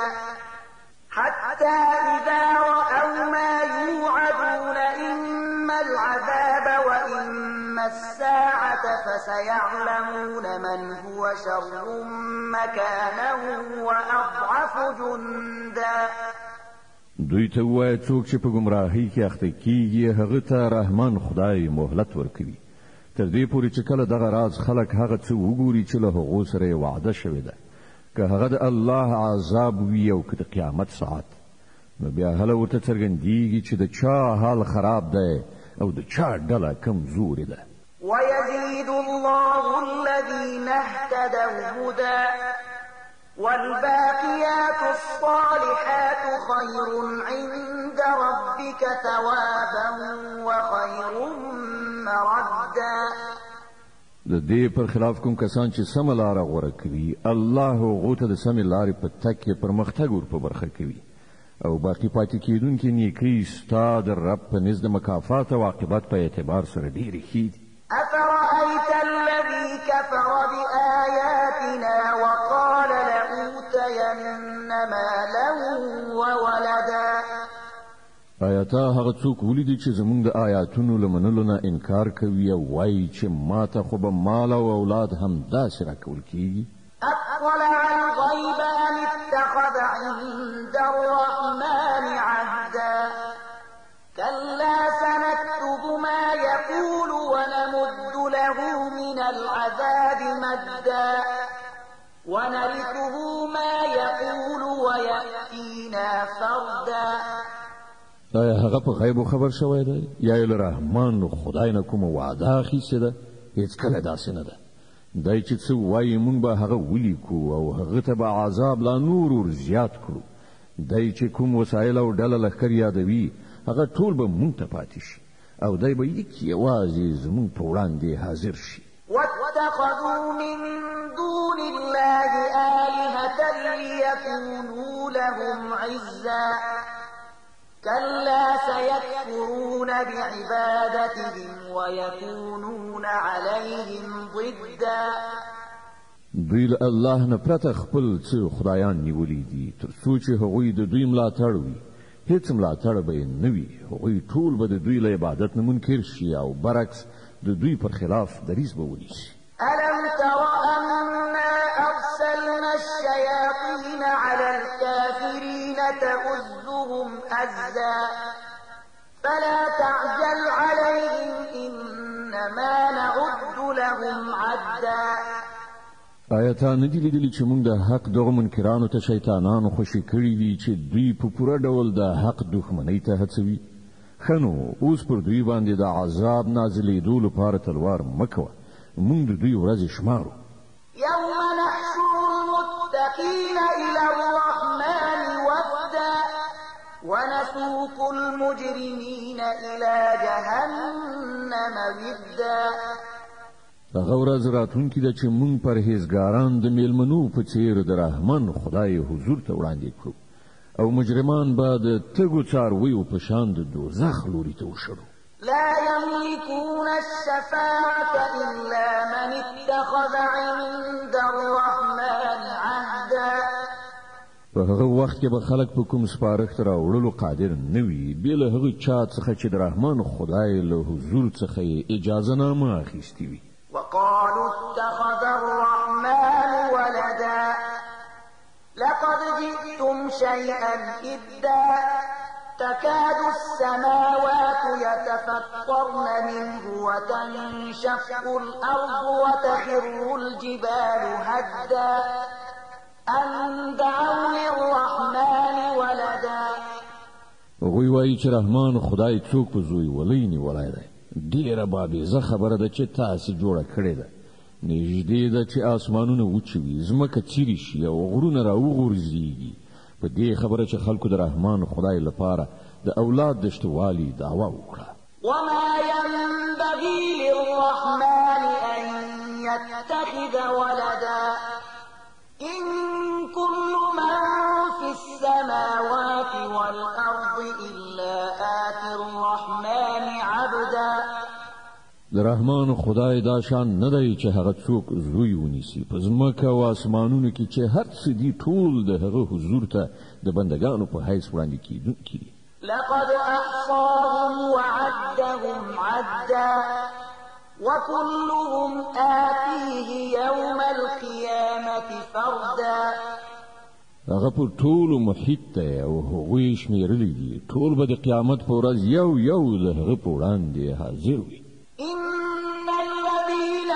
حتى إذا رأوا ما يوعدون إما العذاب وإما الساعة فسيعلمون من هو شر مكانا وأضعف جندا دوی ته وایي څوک چې په ګمراهۍ کې اخته کیږي هغه ته رحمان خدای مهلت ورکوي تر دې پورې چې کله دغه راز خلک هغه څه وګوري چې له هغو سره وعده شوې ده که هغه د الله عذاب وي او که د قیامت ساعت نو بیا هله ورته څرګندېږي چې د چا حال خراب دی او د چا ډله کمزورې ده ويزيد الله الذين اهتدوا هدى والباقيات الصالحات خير عند ربك ثوابا وخير مردا د دې پر خلاف کوم کسان چې سم لاره غوره کوي الله هغو ته د سمې لارې په تګ کې پرمختګ ور په برخه کوي او باقي پاتې کېدونکي نیکۍ ستا د رب په نزد مکافات او عاقبت په اعتبار سره ډېرې ښې دي أفرأيت الذي كفر بآياتنا وقال لأوتين مالا وولدا آیا تا هغه څوک ولیدي چې زموږ د آیاتونو له منلو نه انکار کوي او وایي چې ماته خو به مال او اولاد هم داسې راکول کېږي أطلع الغيب أم اتخذ عند الرحمن عهدا كلا سنكتب ما يقول ونمد له من العذاب مدا ونرثه ما يقول ويأتينا فردا آیا هغه په غیبو خبر شوی دی یا یې له رحمان خدای نه کومه وعده اخیستې ده هېڅکله داسې نه ده دی چې څه وایي موږ به هغه ولیکو او هغه ته به عذاب لا نور ور زیات کړو دی چې کوم وسایل او ډله لښکر یادوي هغه ټول به موږ ته پاتې شي او دی به یوازې زموږ په وړاندې حاضر شي واتخذوا من دون الله آلهة ليكونوا لهم عزا كلا سيكفرون بعبادتهم ويكونون عليهم ضدا دوی له الله نه پرته خپل څه خدایان نیولي دي تر څو چې هغوی د دوی ملاتړ وي هیڅ ملاتړ به یې نه وي. هغوی ټول به د دوی له عبادت نه منکر شي او برعکس د دوی پر خلاف دریځ به ونیسي. ألم تر أنا أرسلنا الشياطين على الكافرين تؤزهم أزا فلا تعجل عليهم إنما نعد لهم عدا. آیا تا نه دي لیدلي چې موږ د حق دغه منکرانو ته شیطانانو خوشي کړي دي چې دوی په پوره ډول د حق دښمنۍ ته هڅوي؟ ښه نو اوس پر دوی باندې د عذاب نازلېدو لپاره تلوار مه کوه. موږ د دوی ورځې شمارو. يوم نحشر المتقين إلى الرحمن وفدا ونسوق المجرمين إلى جهنم ودا. هغه ورځ راتلونکې ده چې موږ پرهیزګاران د میلمنو په څېر د رحمان خدای حضور ته وړاندې کړو او مجرمان به د تږو څارویو په شان د دوزخ لوري ته وشړو. لا يملكون الشفاعة إلا من اتخذ عند الرحمن عهدا. په هغه وخت کې به خلک په کوم سپارښت راوړلو قادر نه وي بې له هغه چا څخه چې د رحمان خدای له حضور څخه یې اجازه نامه اخیستې وي. وقالوا اتخذ الرحمن ولدا لقد جئتم شيئا إدا تكاد السماوات يتفطرن منه وتنشق الأرض وتخر الجبال هدا أن دعوا للرحمن ولدا. هغوی وایي چې رحمان خدای څوک په زوی ولی نیولی دی. ډېره بابیزه خبره ده چې تاسې جوړه کړې ده. نږدې ده چې آسمانونه وچوي، ځمکه څیرې شي او غرونه راوغورځېږي. په دې خبره چې خلکو د رحمان خدای لپاره د اولاد د شتوالي دعوه وکړه. وما ينبغي للرحمن أن يتخذ ولدا إن كل من في السماوات والأرض إلا آتي الرحمن عبدا. د رحمان خدای دا شان نه دی چې هغه څوک زوی ونیسي. په ځمکه او آسمانونو کې چې هر څه دي ټول د هغه حضور ته د بندګانو په حیث وړاندې کېدونکي دي. لقد أحصاهم وعدهم عدا وكلهم آتيه يوم القيامة فردا. هغه په ټولو محیط دی او هغوی شمېرلی دي. ټول به د قیامت په ورځ یو یو د هغه په وړاندې حاضر وي. إن الذين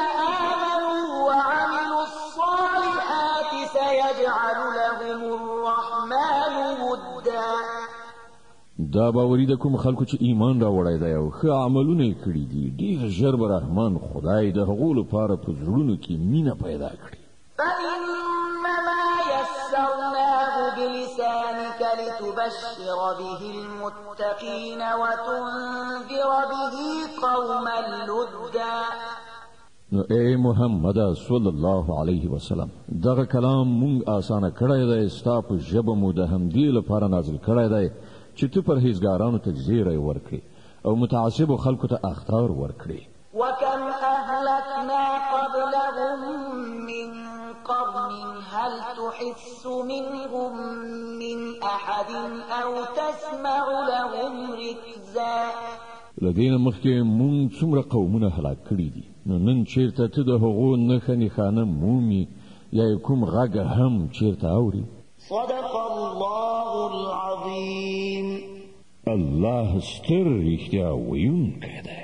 آمنوا وعملوا الصالحات سيجعل لهم الرحمن ودا. دا باوري د کوم خلکو چې ایمان راوړی دی او ښه عملونه یې کړي دي ډېر ژر به رحمان خدای د هغو لپاره په زړونو کې مینه پیدا کړي. فإنما يسرناه بلسانك لتبشر به المتقين وتنذر به قوما لدا. نو اے محمد صلی الله علیه وسلم دغه کلام مونږ آسانه کړی دی، ستا په ژبه مو د همدې لپاره نازل کړی دی چې ته پرهیزګارانو ته زیری ورکړي او متعصبو خلکو ته اخطار ورکړي. وكم أهلكنا قبلهم من قرن هل تحس منهم من أحد أو تسمع لهم ركزا. لدينا مخکې مونږ څومره قومونه هلاک کړي دي، نو نن چیرته ته د هغو نښه نښانه مومي یا کوم غږ هم چیرته اوري. صدق الله العظيم. الله ستر رښتیا ویونکی دی.